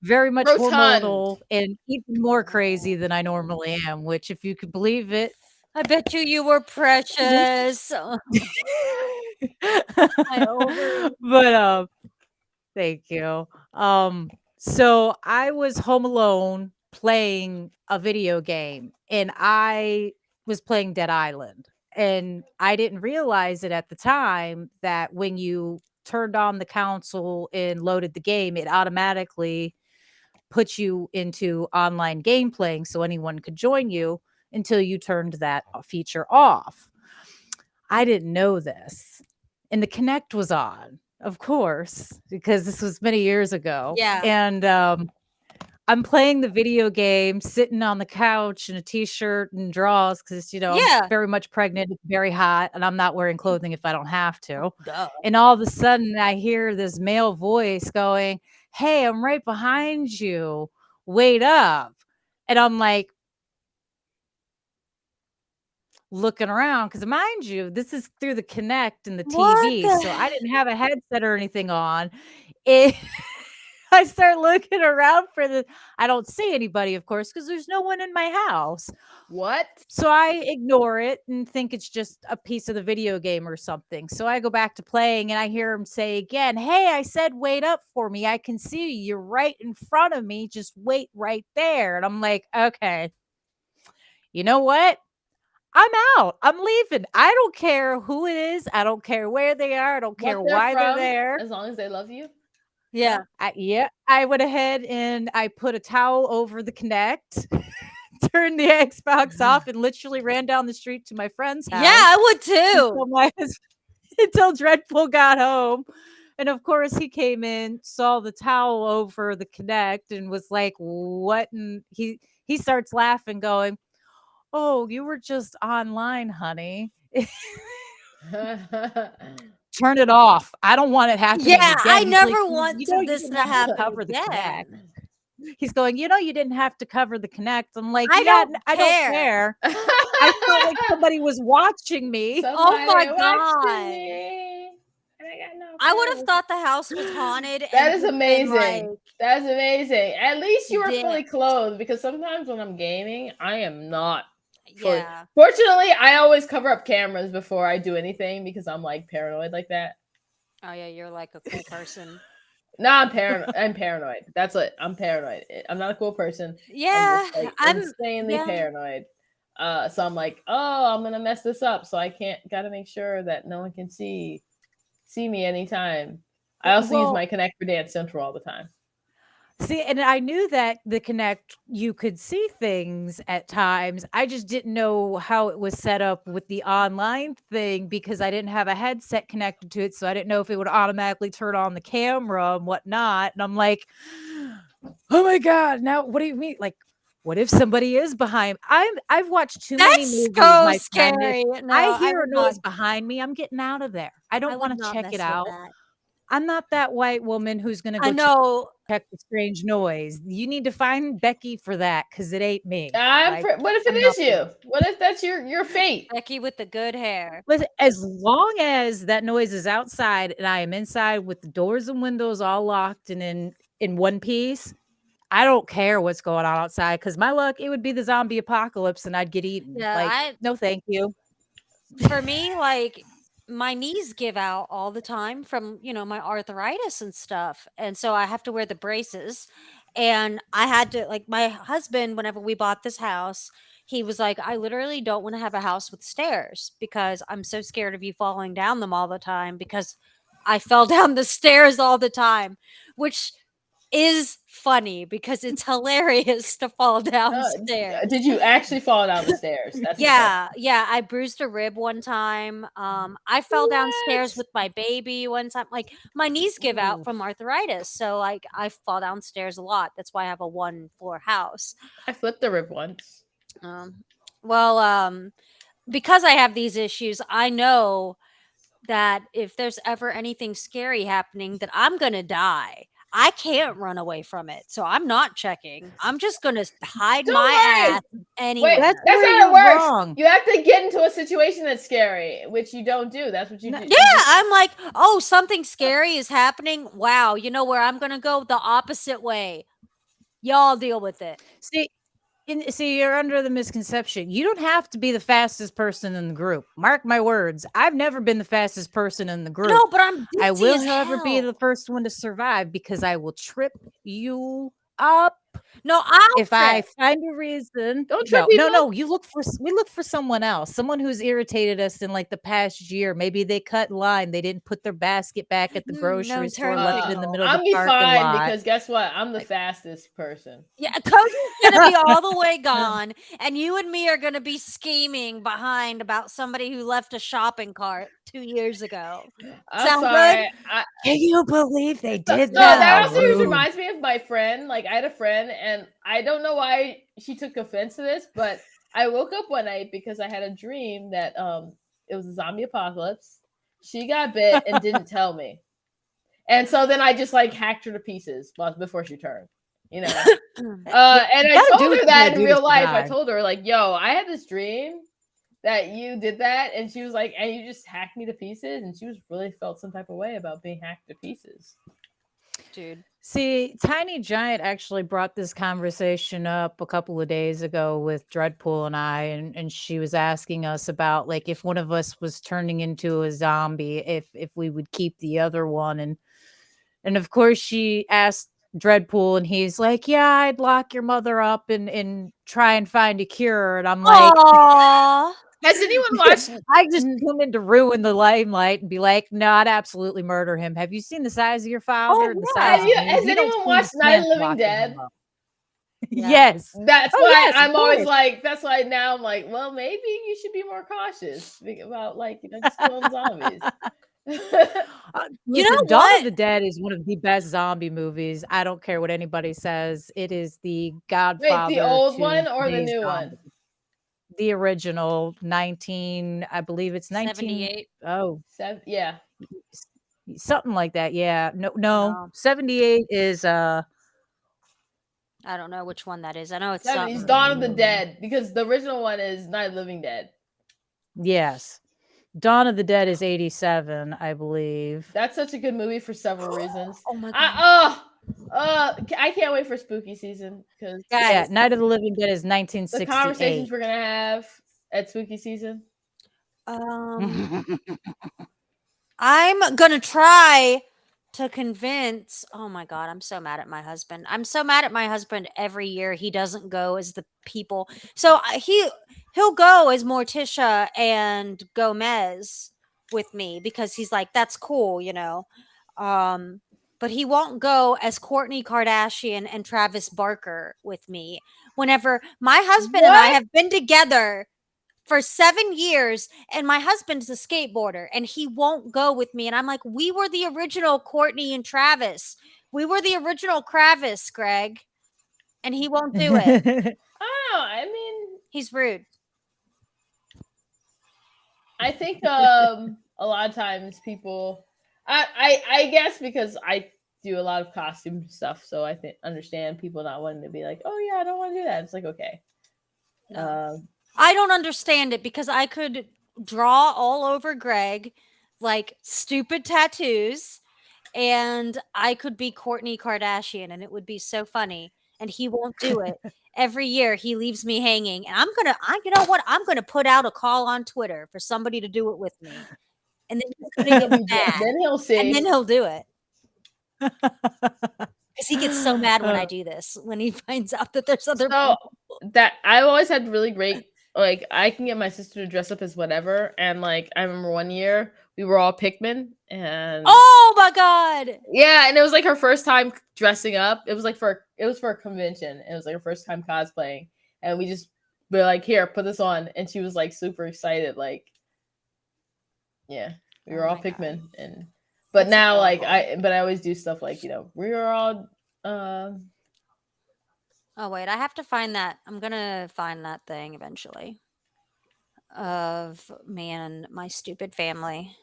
very much Rotund. hormonal, and even more crazy than I normally am, which, if you could believe it, I bet you were precious. But thank you. So I was home alone playing a video game, and I was playing Dead Island, and I didn't realize it at the time that when you turned on the console and loaded the game, it automatically puts you into online game playing so anyone could join you until you turned that feature off. I didn't know this. And the Connect was on, of course, because this was many years ago. Yeah. And I'm playing the video game, sitting on the couch in a t-shirt and drawers because, Yeah. I'm very much pregnant, it's very hot, and I'm not wearing clothing if I don't have to. Duh. And all of a sudden, I hear this male voice going, "Hey, I'm right behind you. Wait up." And I'm like, looking around because, mind you, this is through the Connect and the TV, so I didn't have a headset or anything on. I start looking around I don't see anybody, of course, because there's no one in my house. What? So I ignore it and think it's just a piece of the video game or something. So I go back to playing and I hear him say again, "Hey, I said wait up for me. I can see you. You're right in front of me. Just wait right there." And I'm like, okay, you know what? I'm out. I'm leaving. I don't care who it is. I don't care where they are. I don't care why they're there. As long as they love you. Yeah. I went ahead and I put a towel over the Connect, turned the Xbox off, and literally ran down the street to my friend's house. Yeah, I would too. Until Dreadpool got home. And of course, he came in, saw the towel over the Connect, and was like, "What?" And he starts laughing, going, "Oh, you were just online, honey." Turn it off. I don't want it happening Yeah, again. I He's never like, want you know, you this didn't to have happen cover the again. Connect. He's going, you didn't have to cover the Connect. I'm like, I yeah, don't I don't care. I felt like somebody was watching me. Oh my Somebody God. watching me. And I got no I would have friends. thought the house was haunted. That and is been amazing. like, That's amazing. At least you were fully dipped. clothed because sometimes when I'm gaming, I am not. Yeah. Fortunately, I always cover up cameras before I do anything because I'm like paranoid like that. Oh yeah, you're like a cool person. No, I'm paranoid. I'm paranoid. That's it. I'm paranoid. I'm not a cool person. I'm just Yeah, like I'm. insanely Yeah, paranoid. So I'm like, oh, I'm gonna mess this up. So I can't. Gotta make sure that no one can see me anytime. I also use Well, my Connect for Dance Central all the time. see, and I knew that the Connect you could see things at times. I just didn't know how it was set up with the online thing because I didn't have a headset connected to it, so I didn't know if it would automatically turn on the camera and whatnot. And I'm like, oh my god, now what do you mean? Like, what if somebody is behind? I've watched too many that's movies, so my friend. If scary. I No, I hear a would not. noise behind me, I'm getting out of there. I I don't would want to not check it mess with out. that. I'm not that white woman who's gonna I go know. check the strange noise. You need to find Becky for that because it ain't me. Like, What if it I'm not is the you? What if that's your fate? Becky with the good hair. listen, as long as that noise is outside and I am inside with the doors and windows all locked and in one piece, I don't care what's going on outside. Because my luck, it would be the zombie apocalypse and I'd get eaten. Yeah, Like, no, thank you. for me, like my knees give out all the time from, my arthritis and stuff. And so I have to wear the braces. And I had to, like, my husband, whenever we bought this house, he was like, I literally don't want to have a house with stairs because I'm so scared of you falling down them all the time because I fell down the stairs all the time, which is funny because it's hilarious to fall downstairs. Did you actually fall down the stairs? That's the question. Yeah, I bruised a rib one time. I fell downstairs What? with my baby one time. Like my knees give out Ooh. from arthritis, so like I fall downstairs a lot. That's why I have a one floor house. I flipped the rib once. Um, well, because I have these issues, I know that if there's ever anything scary happening, that I'm gonna die. I can't run away from it, so I'm not checking. I'm just gonna hide Don't my worry. ass Wait, That's anywhere. that's where how it you're works. wrong. You have to get into a situation that's scary, which you don't do. That's what you No, do. Yeah, I'm like, oh, something scary is happening. Wow, you know where I'm gonna go? The opposite way. Y'all deal with it. see, see, you're under the misconception. You don't have to be the fastest person in the group. Mark my words. I've never been the fastest person in the group. No, but I'm I dizzy will, as however, be hell. the first one to survive because I will trip you up. No, I'll If I trip. find a reason, Don't trip no, no, people. no. We look for someone else, someone who's irritated us in like the past year. Maybe they cut in line, they didn't put their basket back at the grocery No store, turn left it in the signal. middle of the I'll be parking fine lot. because guess what? I'm the Like, fastest person. Yeah, Cody's gonna be all the way gone, and you and me are gonna be scheming behind about somebody who left a shopping cart 2 years ago. I'm Sound good? sorry. can you believe they did No, that? that How also rude. reminds me of my friend. Like I had a friend, and I don't know why she took offense to this, but I woke up one night because I had a dream that it was a zombie apocalypse. She got bit and didn't tell me, and so then I just like hacked her to pieces before she turned. You know, Yeah, and you I gotta do told what her you gotta that in do to real life. I survive. told her like, "Yo, I had this dream that you did that," and she was like, "And you just hacked me to pieces," and she was really felt some type of way about being hacked to pieces. Dude. See, Tiny Giant actually brought this conversation up a couple of days ago with Dreadpool and I, and she was asking us about like if one of us was turning into a zombie, if we would keep the other one, and of course she asked Dreadpool, and he's like, "Yeah, I'd lock your mother up and try and find a cure," and I'm like. Aww. Has anyone watched? I just come in to ruin the limelight and be like, no, I'd absolutely murder him. Have you seen the size of your father Oh and the yeah. size of me? Has We don't anyone stand a watched Night of chance the Living locking him Dead? up. Yeah. Yes. That's Oh, why yes, of I'm always course. like. That's why now I'm like, well, maybe you should be more cautious about like just killing zombies. You Listen, know Dawn what? of the Dead is one of the best zombie movies. I don't care what anybody says. It is the Wait, the godfather old one to or the today's new zombie. one? The original 19, I believe it's 19. 78. Oh, Yeah. something like that. Yeah. No, No, 78 is I don't know which one that is. I know it's 70s something. Dawn of the Dead because the original one is Night of the Living Dead. yes. Dawn of the Dead is 87, I believe. That's such a good movie for several reasons. Oh my god. I can't wait for spooky season because Yeah, Guys, Night of the Living Dead is the 1968. conversations we're gonna have at spooky season. um I'm gonna try to convince. Oh my god, I'm so mad at my husband. I'm so mad at my husband every year. He doesn't go as the people. So he'll go as Morticia and Gomez with me because he's like, that's cool, you know. But he won't go as Courtney Kardashian and Travis Barker with me. Whenever my husband and I What? have been together for 7 years, and my husband's a skateboarder and he won't go with me, and I'm like, we were the original Courtney and Travis. We were the original Kravis, Greg, and he won't do it. Oh, I mean, He's rude. I think a lot of times people, I guess because I do a lot of costume stuff, so I understand people not wanting to be like, oh yeah, I don't want to do that. It's like, okay. No. I don't understand it because I could draw all over Greg like stupid tattoos, and I could be Courtney Kardashian and it would be so funny, and he won't do it. Every year he leaves me hanging, and you know what? I'm gonna put out a call on Twitter for somebody to do it with me. And then he's gonna get mad. Then he'll see. And then he'll do it. Because he gets so mad when I do this, when he finds out that there's other So people. that I always had really great, like I can get my sister to dress up as whatever, and like I remember one year we were all Pikmin, and Oh my god! yeah, and it was like her first time dressing up. It was for a convention. It was like her first time cosplaying, and we just were like, "Here, put this on," and she was like super excited. Like, yeah, we were all my God. Pikmin, but That's now like adorable. I always do stuff like, you know, we are all. Oh wait, I have to find that. I'm gonna find that thing eventually. Of me and my stupid family.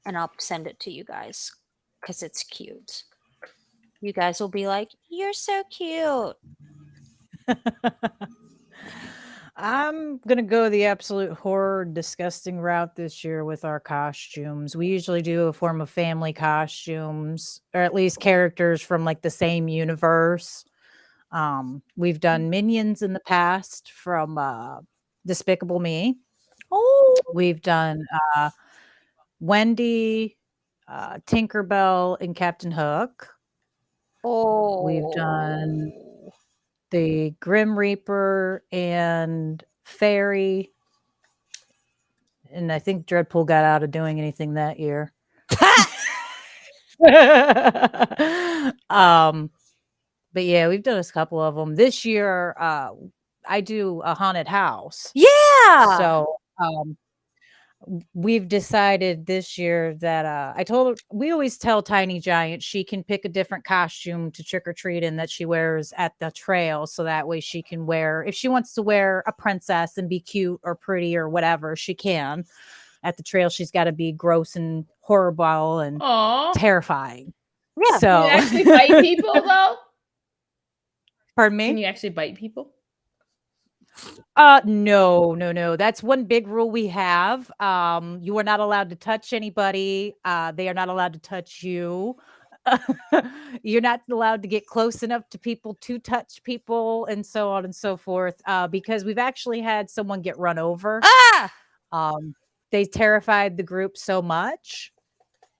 And I'll send it to you guys because it's cute. You guys will be like, you're so cute. I'm gonna go the absolute horror, disgusting route this year with our costumes. We usually do a form of family costumes, or at least characters from like the same universe. We've done Minions in the past from Despicable Me. Oh, We've done Wendy, Tinkerbell, and Captain Hook. We've done the Grim Reaper and Fairy. And I think Dreadpool got out of doing anything that year. But yeah, we've done a couple of them. This year, I do a haunted house. yeah. So we've decided this year that we always tell Tiny Giant she can pick a different costume to trick or treat in that she wears at the trail. So that way she can wear, if she wants to wear a princess and be cute or pretty or whatever, she can. At the trail, she's got to be gross and horrible and terrifying. Yeah. So can you actually bite people though? Pardon me? Can you actually bite people? No. That's one big rule we have. You are not allowed to touch anybody. They are not allowed to touch you. You're not allowed to get close enough to people to touch people, and so on and so forth. Because we've actually had someone get run over. They terrified the group so much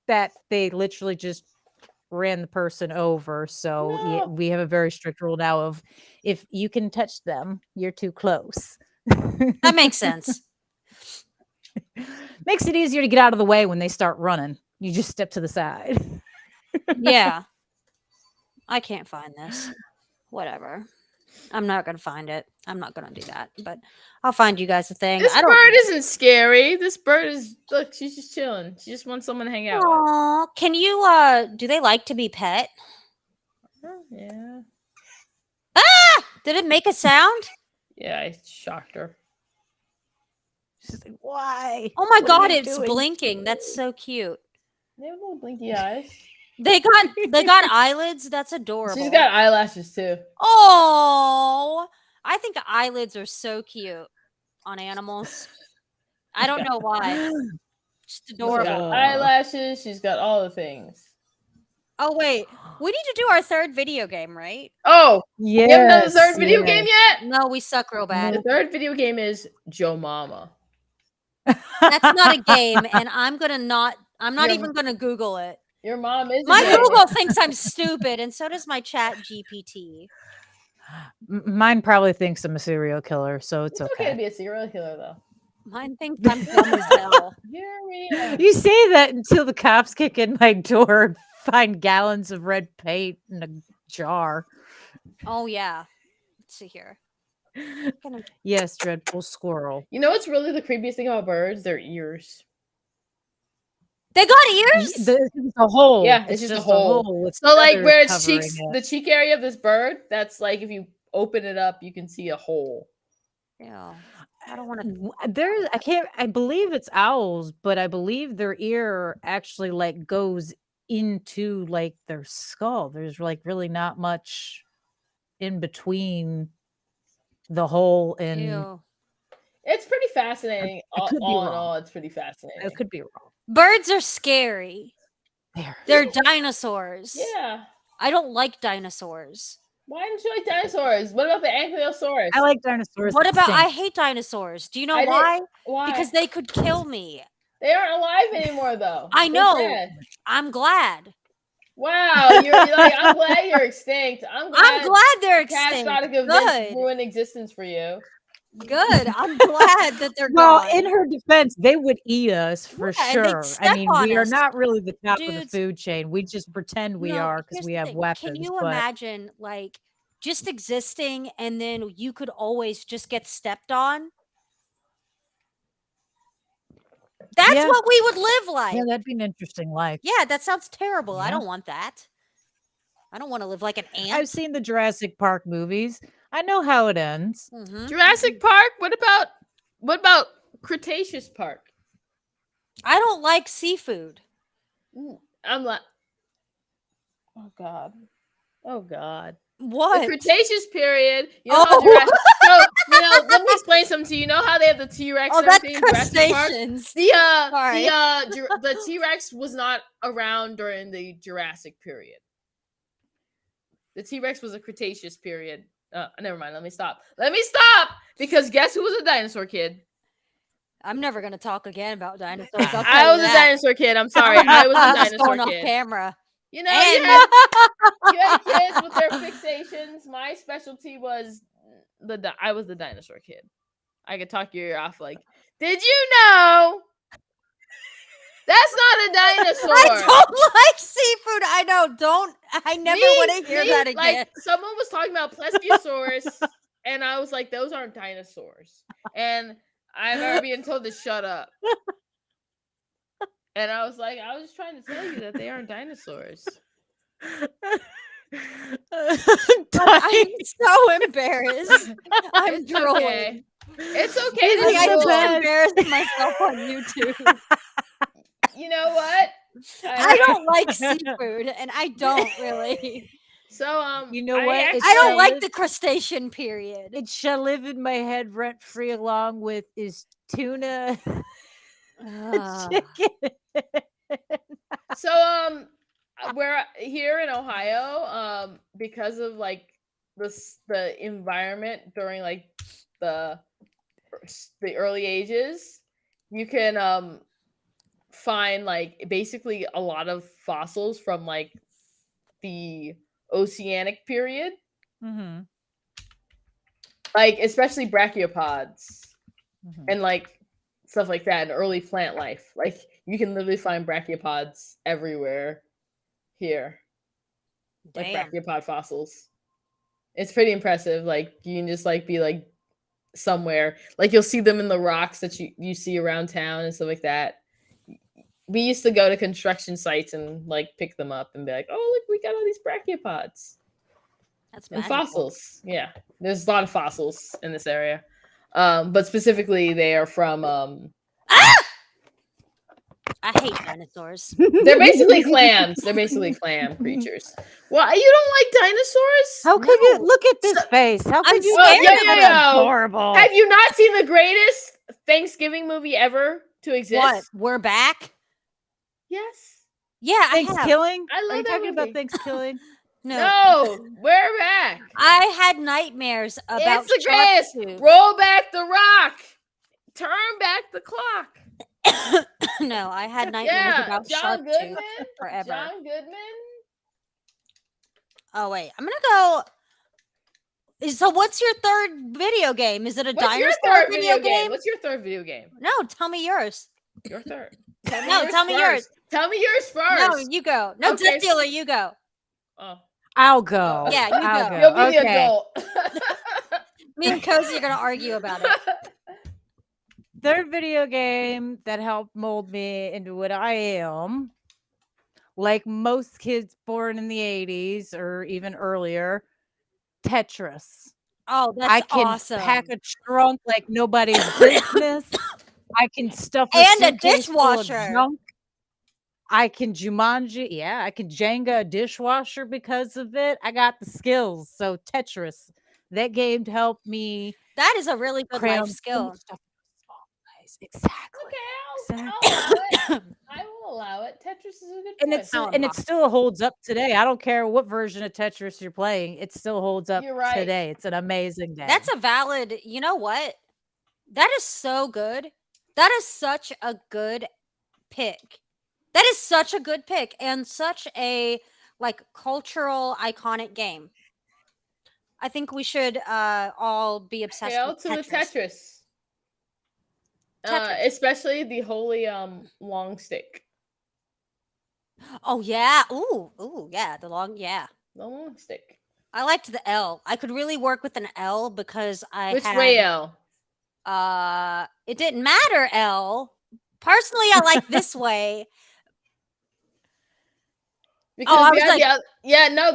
that they literally just ran the person over. So we have a very strict rule now of if you can touch them, you're too close. That makes sense. Makes it easier to get out of the way when they start running. You just step to the side. Yeah. I can't find this. Whatever. I'm not gonna find it. I'm not gonna do that. But I'll find you guys a thing. This bird isn't scary. This bird is, look, she's just chilling. She just wants someone to hang out with. Aww. Can you do they like to be pet? Yeah. Ah! Did it make a sound? Yeah, I shocked her. She's like, why? Oh my god, it's blinking. That's so cute. They have little blinky eyes. They got eyelids. That's adorable. She's got eyelashes too. Oh, I think eyelids are so cute on animals. I don't know why. Just adorable. She's got eyelashes. She's got all the things. Oh wait, we need to do our third video game, right? Oh, yeah. You haven't done the third video game yet? No, we suck real bad. The third video game is Joe Mama. That's not a game, and I'm not Your even gonna Google it. Your mom is a My gamer. Google thinks I'm stupid, and so does my Chat GPT. Mine probably thinks I'm a serial killer, so it's It's okay to okay. be a serial killer, though. Mine thinks I'm dumb as hell. Hear me out. You say that until the cops kick in my door and find gallons of red paint in a jar. Oh yeah. Let's see here. Yes, dreadful squirrel. You know what's really the creepiest thing about birds? Their ears. They got ears? It's a hole. Yeah, it's just a hole. with So like feathers where it's covering cheeks, it. the cheek area of this bird, that's like if you open it up, you can see a hole. Yeah. I don't want to. There's I believe it's owls, but I believe their ear actually like goes into like their skull. There's like really not much in between the hole and Ew. It's pretty fascinating. I could be All in wrong. all, it's pretty fascinating. I could be wrong. Birds are scary. There. They're dinosaurs. Yeah. I don't like dinosaurs. Why don't you like dinosaurs? What about the ankylosaurus? I like dinosaurs. What about I extinct. hate dinosaurs. Do you know I didn't- why? Why? Because they could kill me. They aren't alive anymore, though. I They're know. dead. I'm glad. Wow, you're like, I'm glad you're extinct. I'm I'm glad they're extinct. catastrophic Good. events ruin existence for you. Good. I'm glad that they're Well, gone. in her defense, they would eat us for Yeah, and they'd sure. I step mean, on we are us. not really the top of the Dudes. food chain. We just pretend we No, are because here's we the have thing. weapons. Can you but imagine, like, just existing and then you could always just get stepped on? That's Yeah. what we would live like. yeah, that'd be an interesting life. Yeah, that sounds terrible. I Yeah. don't want that. I don't want to live like an ant. I've seen the Jurassic Park movies. I know how it ends. Mhm. Jurassic Park. What about Cretaceous Park? I don't like seafood. I'm like, oh god, oh god. What? The Cretaceous period. You know, Oh. let me explain something to you. You know how they have the T-Rex? Oh, and that's everything in Jurassic Park? crustaceans. The Sorry. the T-Rex was not around during the Jurassic period. The T-Rex was a Cretaceous period. Never mind. Let me stop. Because guess who was a dinosaur kid? I'm never gonna talk again about dinosaurs. I'll tell I you was a that. dinosaur kid. I'm sorry. I was a Just dinosaur going off kid. camera. You know, And- you had kids with their fixations. My specialty was I was the dinosaur kid. I could talk your ear off like, did you know? That's not a dinosaur. I don't like seafood. I know. I never want to hear that again. Like someone was talking about plesiosaurus, and I was like, those aren't dinosaurs. And I remember being told to shut up. And I was like, I was trying to tell you that they aren't dinosaurs. I'm so embarrassed. I'm It's drooling. okay. It's okay to Like, I drool. just embarrassed myself on YouTube. You know what? I don't like seafood, and I don't really. So You know what? actually- I don't like live- the crustacean period. It shall live in my head rent free along with is tuna Ugh. chicken. So we're here in Ohio because of like the environment during like the early ages, you can find like basically a lot of fossils from like the oceanic period, Mm-hmm. like especially brachiopods Mm-hmm. and like stuff like that in early plant life. Like you can literally find brachiopods everywhere here, like Damn. brachiopod fossils. It's pretty impressive. Like you can just like be like somewhere, like you'll see them in the rocks that you see around town and stuff like that. We used to go to construction sites and like pick them up and be like, oh look, we got all these brachiopods That's and magical. fossils. Yeah, there's a lot of fossils in this area, but specifically they are from I hate dinosaurs. they're basically clams. They're basically clam creatures. Well, you don't like dinosaurs? How could you No. look at this face? How could I'm you scared think of that them. adorable? Have you not seen the greatest Thanksgiving movie ever to exist? What? We're back? Yes. Yeah, I have. Thanksgiving? I love Are you that talking about movie. Thanksgiving? No, we're back. I had nightmares about It's the shark greatest. tooth. Roll back the rock. turn back the clock. No, I had nightmares Yeah, about John Shark Tooth Goodman. forever. John Goodman. Oh wait, I'm gonna go. So, what's your third video game? Is it a What's your dinosaur third video game? What's your third video game? No, tell me yours. Your third. Tell me No, yours tell me first. yours. Tell me yours first. No, you go. No, Okay. Death Dealer, you go. Oh. I'll go. Yeah, you I'll go. You'll be the Okay. adult. Me and Cozy are gonna argue about it. Third video game that helped mold me into what I am, like most kids born in the 80s or even earlier, Tetris. Oh, that's I can awesome. pack a trunk like nobody's business. I can stuff a And a suitcase full of dishwasher. junk. I can Jumanji. Yeah, I can Jenga a dishwasher because of it. I got the skills. So Tetris, that game helped me That is a really good cram life so skill. much stuff in a small place. Exactly. Okay, Exactly. I'll allow it. I will allow it. Tetris is a good And choice. it's and it still holds up today. I don't care what version of Tetris you're playing. It still holds up You're right. today. It's an amazing game. That's a valid. You know what? That is so good. That is such a good pick. That is such a good pick and such a like cultural iconic game. I think we should all be obsessed Hail with to Tetris. the Tetris. Tetris. Especially the holy long stick. Oh yeah. Ooh, yeah. The long The long stick. I liked the L. I could really work with an L because Which way L? It didn't matter, L. Personally, I like this way. Because I was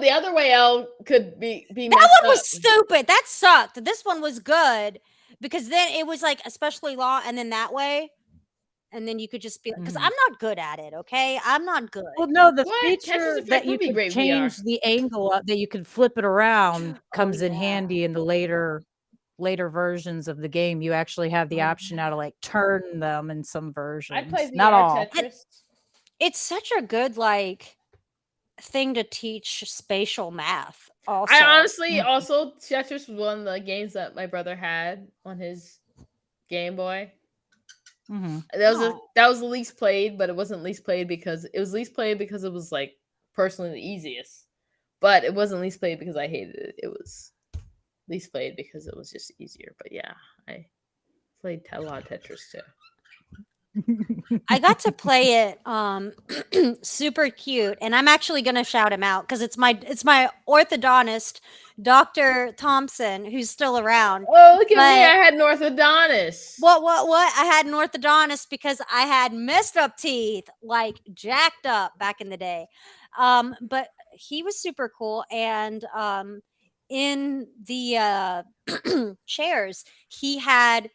the other way L could be that messed one was up. stupid. That sucked. This one was good because then it was like especially long, and then that way, and then you could just be because I'm not good at it. Okay, I'm not good. Well, no, the What? Tetris feature Effect that would you be could great VR. change the angle that you could flip it around comes in yeah. handy in the later versions of the game. You actually have the option now to like turn them in some versions. I play VR Not all. Tetris. It's such a good like thing to teach spatial math. Also, I honestly also Tetris was one of the games that my brother had on his Game Boy. That was the least played, but it wasn't least played because it was least played because it was like personally the easiest. But it wasn't least played because I hated it. It was least played because it was just easier. But yeah, I played a lot of Tetris too. I got to play it super cute, and I'm actually gonna shout him out because it's my orthodontist, Dr. Thompson, who's still around. Oh, look at me. I had an orthodontist. What? I had an orthodontist because I had messed up teeth, like jacked up back in the day. But he was super cool, and in the chairs, he had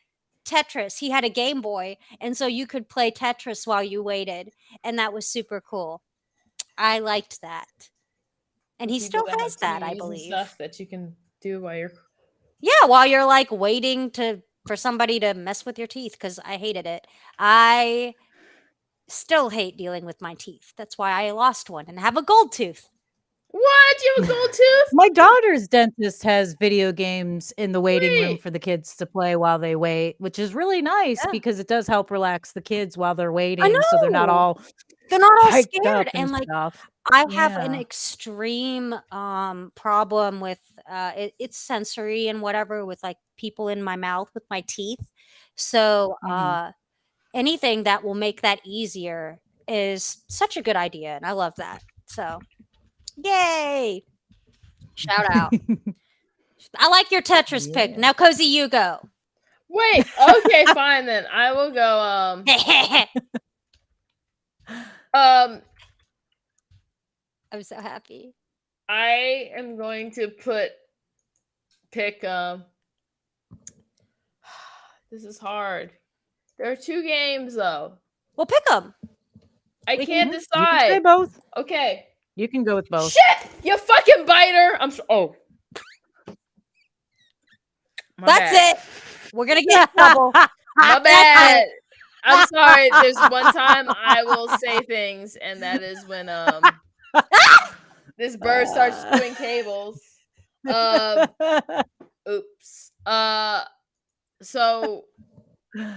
Tetris. He had a Game Boy, and so you could play Tetris while you waited, and that was super cool. I liked that, and he still has that, I believe. Stuff that you can do while you're while you're like waiting for somebody to mess with your teeth, because I hated it. I still hate dealing with my teeth. That's why I lost one and have a gold tooth. What? You have a gold tooth? My daughter's dentist has video games in the waiting room for the kids to play while they wait, which is really nice because it does help relax the kids while they're waiting, so they're not all hyped up scared and like stuff. I have an extreme problem with it's sensory and whatever with like people in my mouth with my teeth. So anything that will make that easier is such a good idea, and I love that. So yay! Shout out. I like your Tetris pick. Now, Cozy, you go. Wait. Okay, fine then. I will go. I'm so happy. I am going to pick. This is hard. There are two games though. Well, pick them. I can't decide. You can say both. Okay. You can go with both. Shit! You fucking biter! That's it. We're gonna get in trouble. My bad. I'm sorry. There's one time I will say things, and that is when this bird starts chewing cables. Oops. So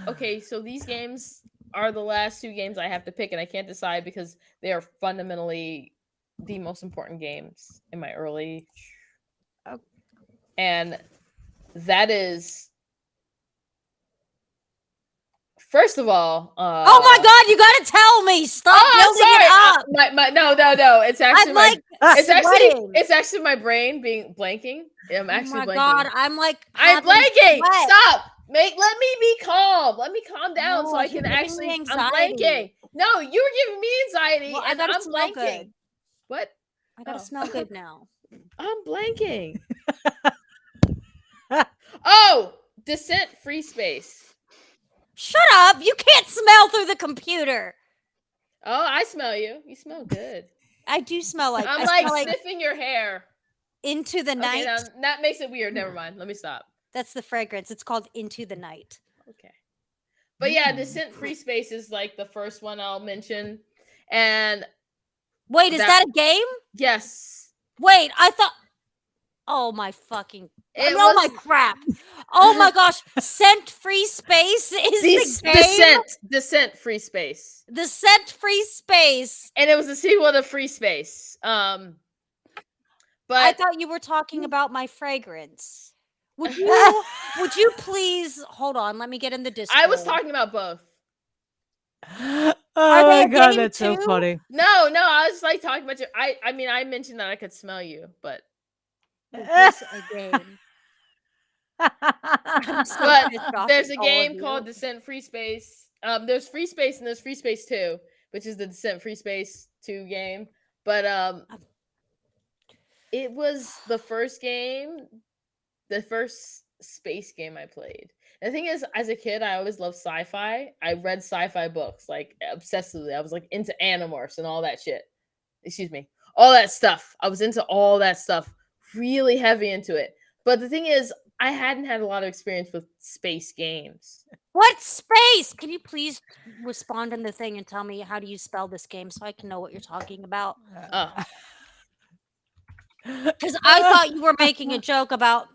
okay, so these games are the last 2 games I have to pick, and I can't decide because they are fundamentally the most important games in my early. Oh. And that is, first of all, Oh my god, you gotta tell me! Stop I'm building it up! sorry. No. It's actually I'm like sweating. it's actually my brain being blanking. I'm Oh actually my blanking. god, I'm like I'm having blanking. sweat. Stop. Let me be calm. Let me calm down so No, I you're can giving me actually. I'm anxiety. blanking. No, you were giving me anxiety, Well, I and gotta I'm smell blanking. good. What? I gotta Oh. smell good now. I'm blanking. Oh, Descent Free Space. Shut up! You can't smell through the computer. Oh, I smell you. You smell good. I do smell like I'm I like smell like sniffing your hair. Into the Okay, Night. now that makes it weird. Never mind. Let me stop. That's the fragrance. It's called Into the Night. Okay. But yeah, Descent Free Space is like the first one I'll mention. And wait, is that a game? Yes. Wait, I thought. Oh my fucking. It oh was my crap. Oh my gosh. Scent Free Space is the game. Descent Free Space. The Scent Free Space. And it was a sequel to Free Space. But I thought you were talking about my fragrance. Would you please hold on? Let me get in the Discord. I was talking about both. Oh Are they my a god, game that's so too? funny. No, I was like talking about you. I mean, I mentioned that I could smell you, but Is this a game? I'm so but pissed off there's at a all of game you. called Descent Free Space. There's Free Space and there's Free Space 2, which is the Descent Free Space 2 game. But it was the first space game I played. And the thing is, as a kid, I always loved sci-fi. I read sci-fi books like obsessively. I was like into Animorphs and all that shit. Excuse me, all that stuff. I was into all that stuff, really heavy into it. But the thing is, I hadn't had a lot of experience with space games. What space? Can you please respond in the thing and tell me how do you spell this game so I can know what you're talking about? Because I thought you were making a joke about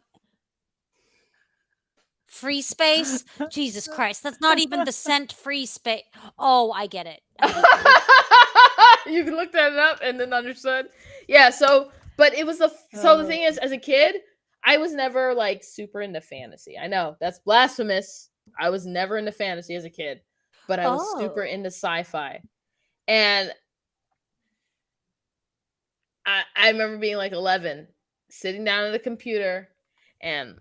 free space. Jesus Christ, that's not even the Scent Free Space. Oh, I get it. You looked that up and then understood. Yeah. So, but it was the thing is, as a kid, I was never like super into fantasy. I know that's blasphemous. I was never into fantasy as a kid, but I was super into sci-fi. And I remember being like 11, sitting down at a computer, and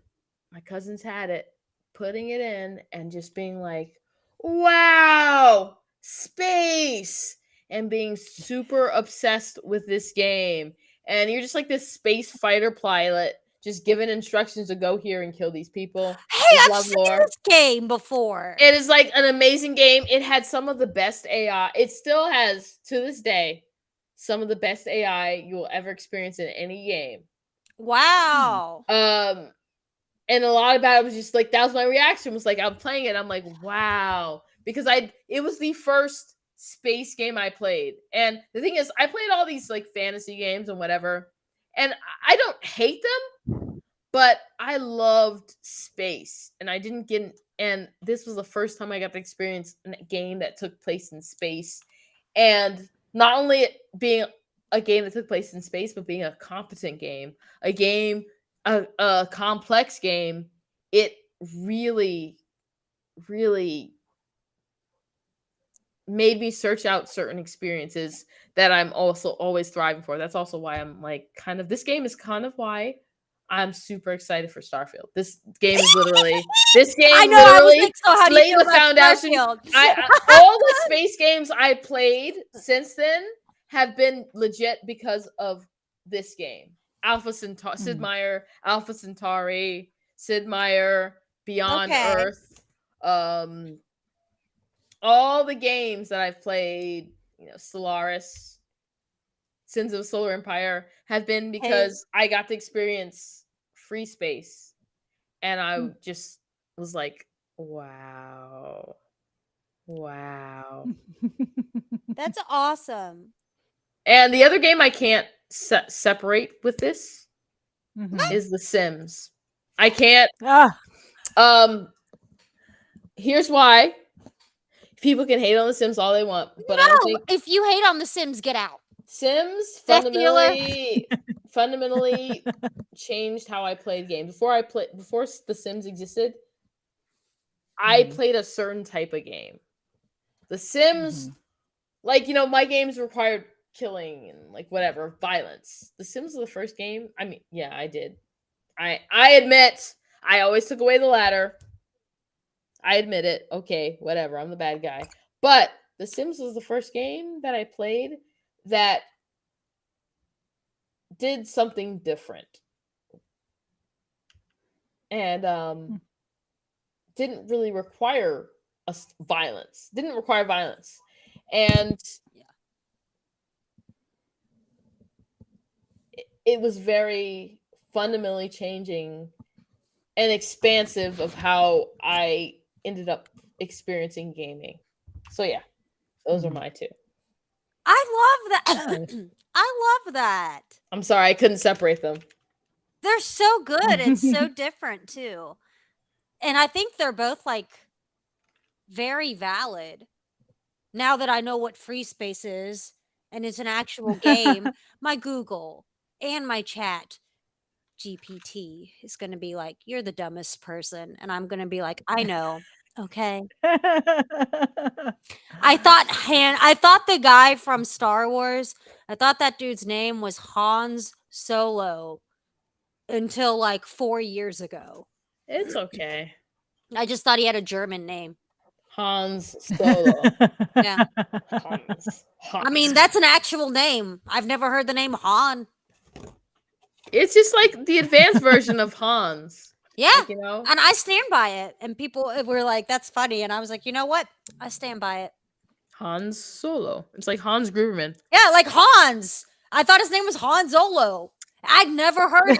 my cousins had it, putting it in, and just being like, wow, space, and being super obsessed with this game. And you're just like this space fighter pilot, just given instructions to go here and kill these people. Hey, I've seen this game before. It is like an amazing game. It had some of the best AI. It still has, to this day, some of the best AI you will ever experience in any game. Wow. And a lot about it was just like, that was my reaction, was like, I'm playing it, I'm like, wow. Because it was the first space game I played. And the thing is, I played all these like fantasy games and whatever, and I don't hate them, but I loved space, and I didn't get, and this was the first time I got to experience a game that took place in space. And not only it being a game that took place in space, but being a competent game, a complex game, it really, really made me search out certain experiences that I'm also always thriving for. That's also why I'm like this game is kind of why I'm super excited for Starfield. This game is literally I know, I was like, so how do you feel the about foundation. Starfield? All the space games I played since then have been legit because of this game. Sid Meier, Alpha Centauri, Sid Meier, Beyond Earth, all the games that I've played, Stellaris, Sins of Solar Empire, have been because I got to experience free space, and I just was like, wow. That's awesome. And the other game I can't separate with this is The Sims. I can't. Here's why. People can hate on The Sims all they want, but I don't think if you hate on The Sims, get out. Sims Death dealer. fundamentally changed how I played games. Before The Sims existed, I played a certain type of game. The Sims, like, my games required killing and like whatever, violence. The Sims was the first game. I mean, yeah, I did. I admit I always took away the ladder. I admit it. Okay, whatever. I'm the bad guy. But The Sims was the first game that I played that did something different. And didn't really require violence. Didn't require violence. And it was very fundamentally changing and expansive of how I ended up experiencing gaming. So yeah, those are my two. I love that. I love that. I'm sorry, I couldn't separate them. They're so good and so different too. And I think they're both like very valid. Now that I know what free space is and it's an actual game, my Google and my chat GPT is going to be like, you're the dumbest person. And I'm going to be like, I know. Okay. I thought the guy from Star Wars, I thought that dude's name was Hans Solo until like 4 years ago. It's okay. I just thought he had a German name. Hans Solo. Yeah. Hans. I mean, that's an actual name. I've never heard the name Han. It's just like the advanced version of Hans. Yeah. Like, and I stand by it. And people were like, that's funny. And I was like, you know what? I stand by it. Hans Solo. It's like Hans Gruberman. Yeah, like Hans. I thought his name was Han Solo. I'd never heard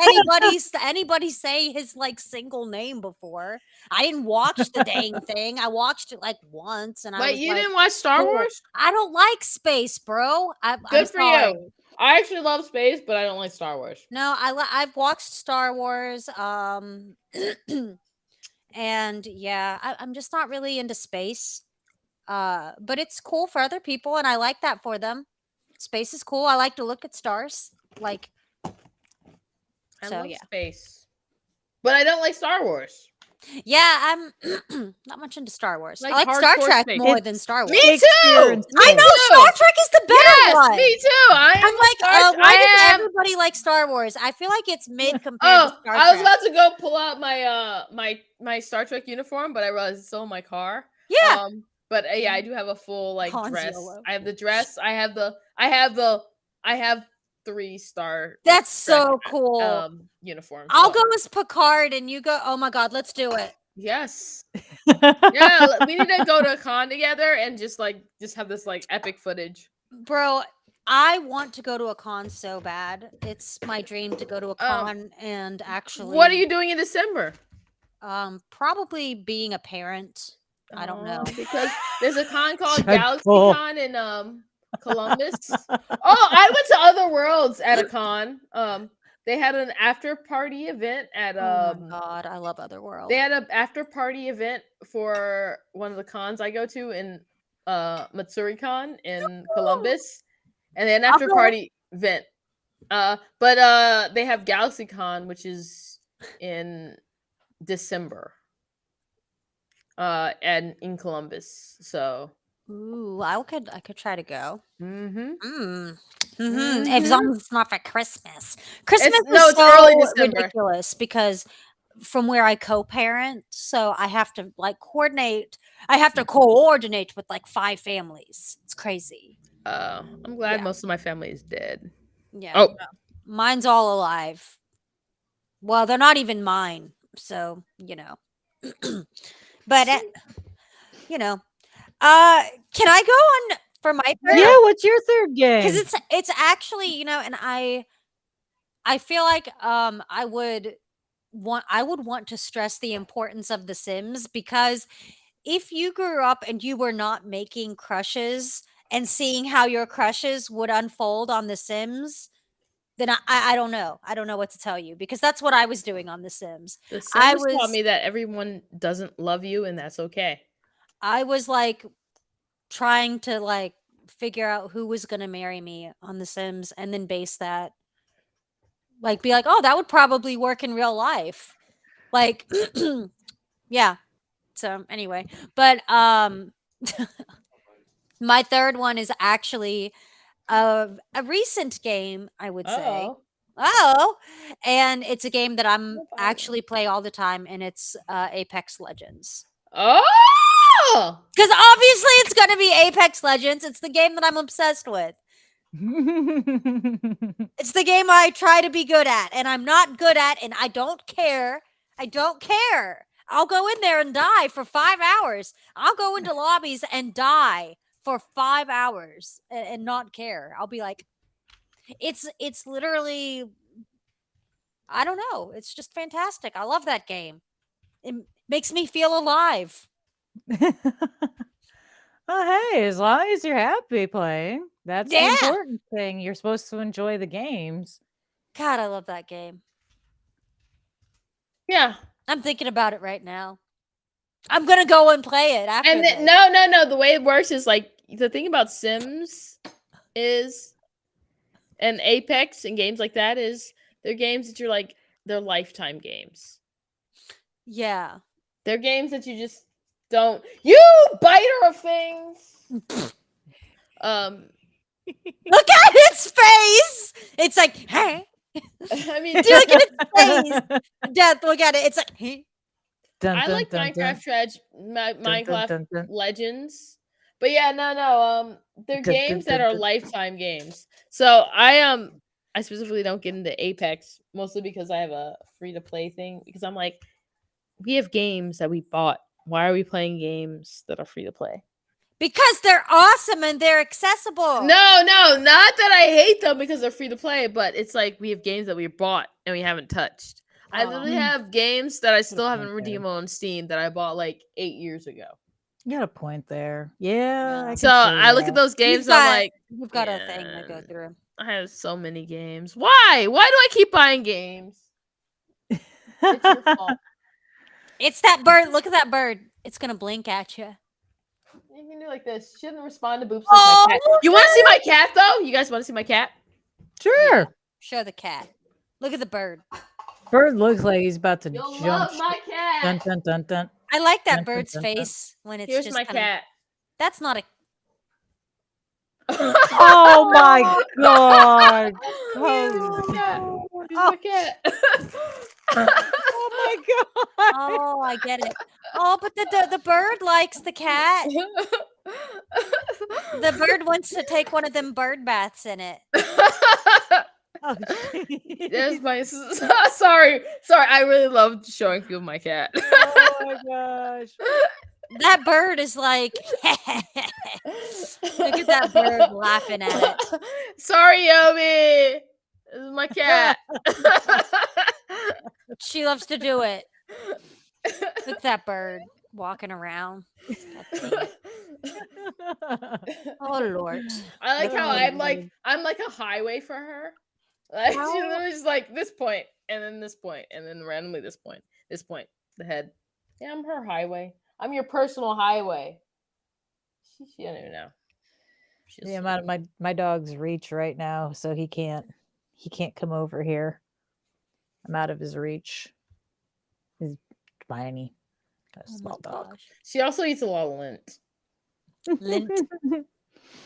anybody say his like single name before. I didn't watch the dang thing. I watched it like once, and Wait, you didn't watch Star Wars? I don't like space, bro. Good for you. I actually love space, but I don't like Star Wars. No, I've watched Star Wars. And yeah, I'm just not really into space. But it's cool for other people, and I like that for them. Space is cool. I like to look at stars. Like, I love space, but I don't like Star Wars. Yeah, I'm not much into Star Wars. Like I like Star Trek more than Star Wars. Me too. I know Star Trek is the better one. Me too. I'm like, why does everybody like Star Wars? I feel like it's mid compared to Star Trek. I was about to go pull out my my Star Trek uniform, but I realized it's still in my car. Yeah. But yeah, I do have a full like dress. Solo. I have the dress. I have 3-star. That's so cool. Uniform. I'll go as Picard, and you go. Oh my God, let's do it. Yes. Yeah, we need to go to a con together and just have this like epic footage. Bro, I want to go to a con so bad. It's my dream to go to a con and actually. What are you doing in December? Probably being a parent. I don't know. Because there's a con called GalaxyCon in Columbus. Oh, I went to Other Worlds at a con. They had an after party event at oh my God, I love Other Worlds. They had an after party event for one of the cons I go to in MatsuriCon in Columbus. And then after party event. But they have GalaxyCon, which is in December. And in Columbus. So ooh, I could try to go. Mm-hmm. As long as it's not for Christmas. Christmas is it's so early December. ridiculous because from where I co-parent, so I have to like coordinate. I have to coordinate with like 5 families. It's crazy. I'm glad most of my family is dead. Yeah. Oh, mine's all alive. Well, they're not even mine, so But can I go on for my third? Yeah, what's your third game? Because it's actually, and I feel like I would want to stress the importance of The Sims, because if you grew up and you were not making crushes and seeing how your crushes would unfold on The Sims, then I don't know. I don't know what to tell you, because that's what I was doing on The Sims. The Sims taught me that everyone doesn't love you, and that's okay. I was like trying to like figure out who was gonna marry me on The Sims and then base that like be like, oh, that would probably work in real life. Like yeah. So anyway, but my third one is actually a recent game, I would say. Oh, Oh, and it's a game that I'm no problem. actually play all the time, and it's Apex Legends. Oh, Because obviously it's going to be Apex Legends. It's the game that I'm obsessed with. It's the game I try to be good at, and I'm not good at, and I don't care. I don't care. I'll go in there and die for 5 hours. I'll go into lobbies and die for 5 hours and not care. I'll be like, it's literally, I don't know. It's just fantastic. I love that game. It makes me feel alive. Oh, hey, as long as you're happy playing, that's the Yeah. important thing. You're supposed to enjoy the games. God, I love that game. yeah. I'm thinking about it right now. I'm gonna go and play it after And this. then, no. The way it works is like the thing about Sims is, and Apex and games like that is they're games that you're like they're lifetime games. Yeah. They're games that you just don't. You biter of things. Look at its face. It's like, hey. I mean, Do you look at its face? Death, look at it. It's like, hey. Dun, I dun, like dun, dun. Minecraft Dun, Minecraft dun, dun. Legends. But yeah, no. They're Dun, dun, games that dun, are dun. lifetime games. So I specifically don't get into Apex mostly because I have a free to play thing because I'm like, we have games that we bought. Why are we playing games that are free to play? Because they're awesome and they're accessible. No, not that I hate them because they're free to play, but it's like we have games that we bought and we haven't touched. I Oh. literally have games that I still haven't point redeemed on Steam that I bought like 8 years ago. You got a point there. Yeah. Yeah. I So can see I look at that. those games and I'm like, You've got a thing to go "Man, through. I have so many games. Why? Why do I keep buying games? It's your fault. It's that bird. Look at that bird. It's gonna blink at you. You can do like this. She doesn't respond to boops like my cat. Oh, You want to see my cat though? You guys want to see my cat? Sure. Yeah. Show the cat. Look at the bird. Bird looks like he's about to You'll jump. love my Dun, cat. dun, dun, dun. I like Dun, that dun, bird's dun, dun. face when it's Here's just my kinda, cat. That's not a. Oh my god. Here's my cat. Oh, Here's my cat. oh my god. Oh, I get it. Oh, but the bird likes the cat. The bird wants to take one of them bird baths in it. Oh, There's jeez. my sorry. I really love showing people my cat. Oh my gosh. That bird is like, look at that bird laughing at it. Sorry, Yobi. This is my cat. She loves to do it. Look at that bird walking around. Oh Lord. I like how Oh, I'm Lord. like a highway for her. Like she How- literally just like this point, and then this point, and then randomly this point, the head. Yeah, I'm her highway. I'm your personal highway. She don't even know. She's Yeah, I'm out of my dog's reach right now, so he can't come over here. I'm out of his reach. He's tiny. A Oh my small dog. gosh. She also eats a lot of lint. Lint.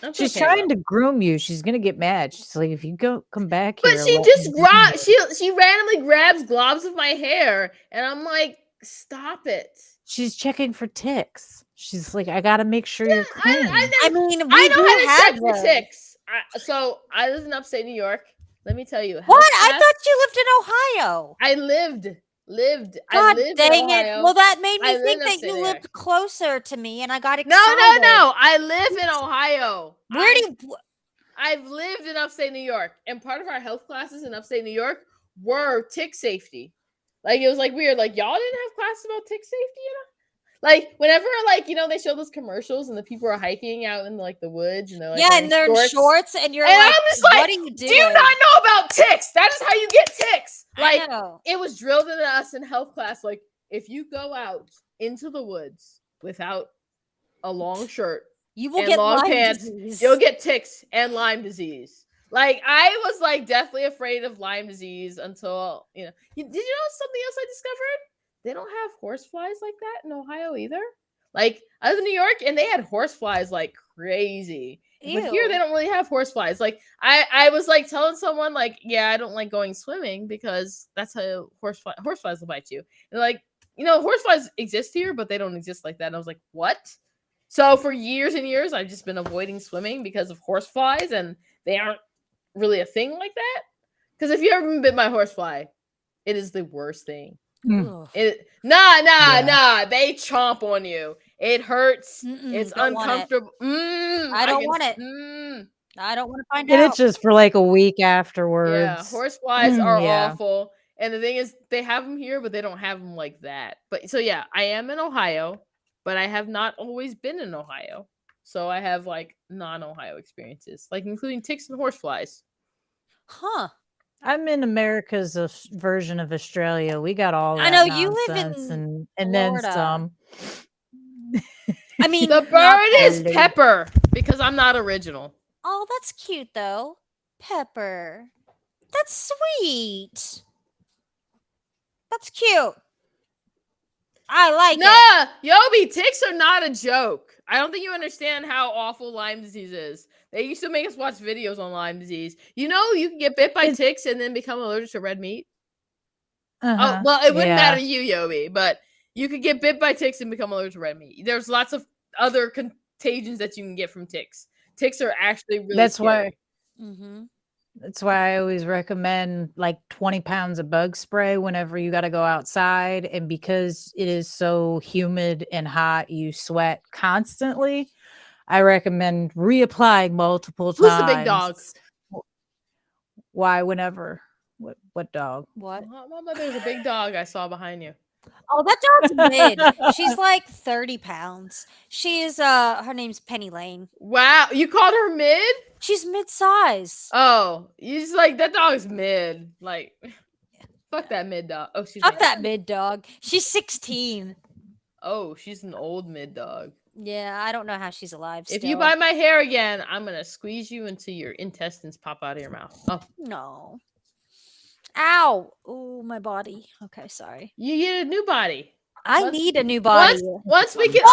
That's She's okay, trying though. to groom you. She's gonna get mad. She's like, if you come back But here. she let just me groom you." she randomly grabs globs of my hair, and I'm like, stop it. She's checking for ticks. She's like, I gotta make sure you're clean. I mean, we I know do how to have check for those. ticks. So I live in upstate New York. Let me tell you. What? health I class- thought you lived in Ohio. I lived. I God lived in dang it. Ohio. Well, that made I me live think in that upstate you New York. lived closer to me, and I got No. excited. I live in Ohio. Where do you? I've lived in upstate New York, and part of our health classes in upstate New York were tick safety. Like it was like weird. Like y'all didn't have classes about tick safety, you know? Like whenever they show those commercials and the people are hiking out in like the woods and they're like Yeah, wearing and they're in shorts, and you're And like, I'm just like, what are you do doing? you not know about ticks? That is how you get ticks. I Like know. it was drilled into us in health class. Like if you go out into the woods without a long shirt, You will and get long Lyme pants, disease. you'll get ticks and Lyme disease. Like, I was like deathly afraid of Lyme disease until, did you know something else I discovered? They don't have horseflies like that in Ohio either. Like, I was in New York and they had horseflies like crazy. But here they Ew. don't really have horseflies. Like, I was like telling someone, like, yeah, I don't like going swimming because that's how horseflies will bite you. And like, horseflies exist here, but they don't exist like that. And I was like, what? So for years and years, I've just been avoiding swimming because of horseflies, and they aren't really a thing like that. Because if you ever been bit by a horsefly, it is the worst thing. Mm. Ugh. Nah. They chomp on you. It hurts. Mm-mm, It's don't want it. uncomfortable. I don't want it. I don't want to find And out. it's just for like a week Yeah, afterwards. horseflies are Yeah. awful. And the thing is, they have them here, but they don't have them like that. But so yeah, I am in Ohio, but I have not always been in Ohio. So I have like non-Ohio experiences, like including ticks and horseflies. Huh. I'm in America's version of Australia. We got all that I know you live nonsense in and then Florida. some. I mean, The not bird is Hello. Pepper because I'm not original. Oh, that's cute though. Pepper. That's sweet. That's cute. I like it. Nah, Yobi, ticks are not a joke. I don't think you understand how awful Lyme disease is. They used to make us watch videos on Lyme disease. You know, you can get bit by ticks and then become allergic to red meat. Oh, well, it wouldn't matter to you, Yobi, but you could get bit by ticks and become allergic to red meat. There's lots of other contagions that you can get from ticks. Ticks are actually really That's scary. Mm-hmm. That's why I always recommend like 20 pounds of bug spray whenever you got to go outside. And because it is so humid and hot, you sweat constantly. I recommend reapplying multiple times. Who's the big dog? Why? Whenever. What dog? What? Mama, there's a big dog I saw behind you. Oh, that dog's mid. She's like 30 pounds. She is her name's Penny Lane. Wow, you called her mid? She's mid-size. Oh, you just like that dog's mid. Like, fuck that mid dog. Oh, she's Fuck that mid dog. She's 16. Oh, she's an old mid dog. Yeah, I don't know how she's alive. If you buy my hair again, I'm gonna squeeze you until your intestines pop out of your mouth. Oh no. Ow. Oh, my body. Okay, sorry. You get a new body. I need a new body. Once we can.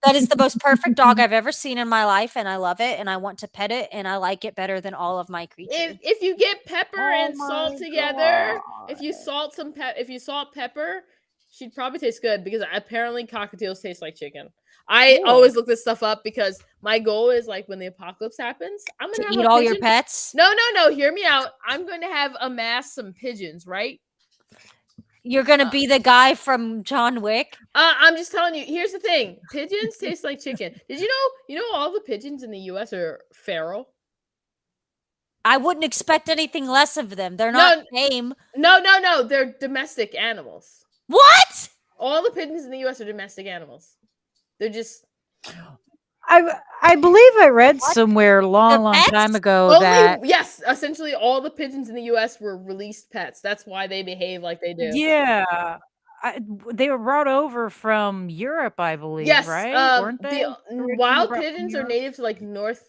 That is the most perfect dog I've ever seen in my life, and I love it, and I want to pet it, and I like it better than all of my creatures. If you get pepper and salt together, if you salt pepper, she'd probably taste good because apparently cockatiels taste like chicken. I always look this stuff up because my goal is like when the apocalypse happens, I'm gonna eat all your pets. No, hear me out. I'm going to have amassed some pigeons, right? You're gonna be the guy from John Wick. I'm just telling you. Here's the thing: pigeons taste like chicken. Did you know? You know all the pigeons in the U.S. are feral. I wouldn't expect anything less of them. They're not tame. No. They're domestic animals. What? All the pigeons in the U.S. are domestic animals. They're just. I believe I read somewhere a long time ago that yes, essentially all the pigeons in the U.S. were released pets. That's why they behave like they do. Yeah, they were brought over from Europe, I believe. Yes, right? Weren't they? Wild pigeons are native to like North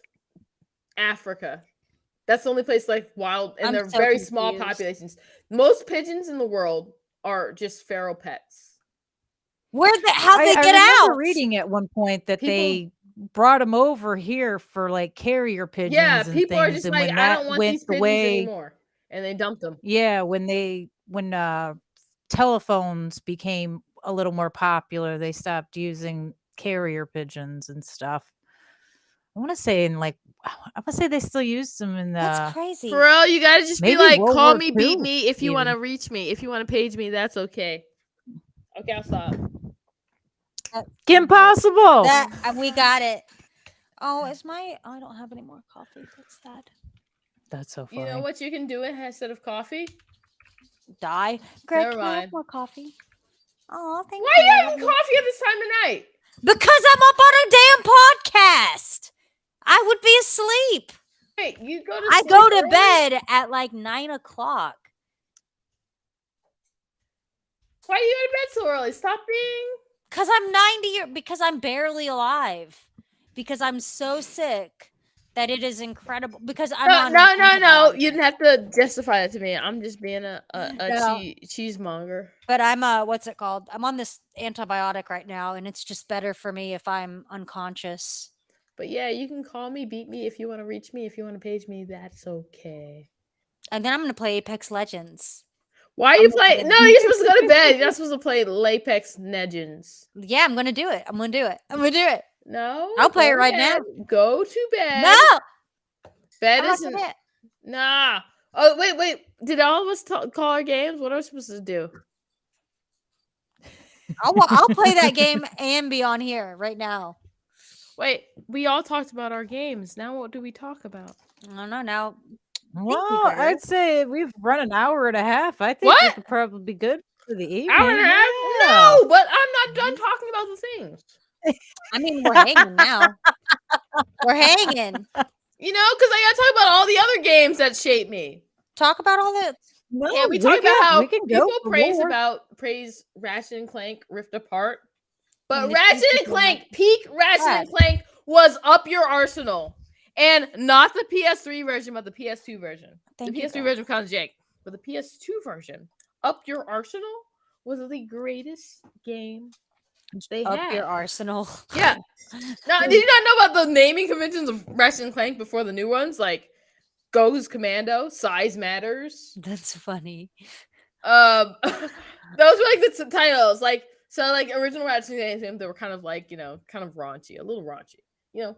Africa. That's the only place like wild, and they're very small populations. Most pigeons in the world are just feral pets. How'd they get out? I remember reading at one point that they brought them over here for like carrier pigeons. Yeah, and people things, are just and like, when I that don't want went these pigeons anymore, and they dumped them. Yeah, when telephones became a little more popular, they stopped using carrier pigeons and stuff. I want to say they still use them in the. That's crazy. For real, you gotta just be like, World call War me, II, beat me if you want to reach me. If you want to page me, that's okay. Okay, I'll stop. Impossible. We got it. Oh, I don't have any more coffee. That's sad. That's so funny. You know what you can do instead of coffee? Die. Greg, Never can I mind. have more coffee? Oh, thank Why you. are you having coffee at this time of night? Because I'm up on a damn podcast. I would be asleep. Wait, you go to I sleep go to early? bed at like 9 o'clock. Why do you go to bed so early? Stop being. Because I'm 90 because I'm barely alive. Because I'm so sick that it is incredible. Because I'm on No. antibiotics. You didn't have to justify it to me. I'm just being a No. cheesemonger. But I'm what's it called? I'm on this antibiotic right now, and it's just better for me if I'm unconscious. But yeah, you can call me, beat me if you want to reach me. If you want to page me, that's okay. And then I'm gonna play Apex Legends. Why are you playing? No, you're supposed to go to bed. You're not supposed to play Apex Legends. Yeah, I'm gonna do it. I'm gonna do it. No, I'll play it right now. Go to bed. No, bed I'm not isn't. gonna. Nah. Oh wait. Did all of us call our games? What are we supposed to do? I'll play that game and be on here right now. Wait, we all talked about our games. Now what do we talk about? I don't know now. Well, I'd say we've run an hour and a half. I think we What? could probably be good for the evening. Hour and a half? Yeah. No, but I'm not done talking about the things. I mean, we're hanging now. We're hanging. You know, because I gotta talk about all the other games that shape me. Talk about all that. No, Yeah, we talk about how we can go people for more. praise Ratchet and Clank Rift Apart, but And the Ratchet and people Clank like peak Ratchet and Clank was up your arsenal, and not the PS3 version, but the PS2 version. Thank the you, PS3 God. version kind of jank, but the PS2 version, Up Your Arsenal, was the greatest game they Up had. your arsenal. Yeah. Now, did you not know about the naming conventions of Ratchet and Clank before the new ones, like Goes Commando, Size Matters? That's funny. Those were like the titles, like original Ratchet and Clank. They were kind of like, you know, kind of raunchy, a little raunchy, you know.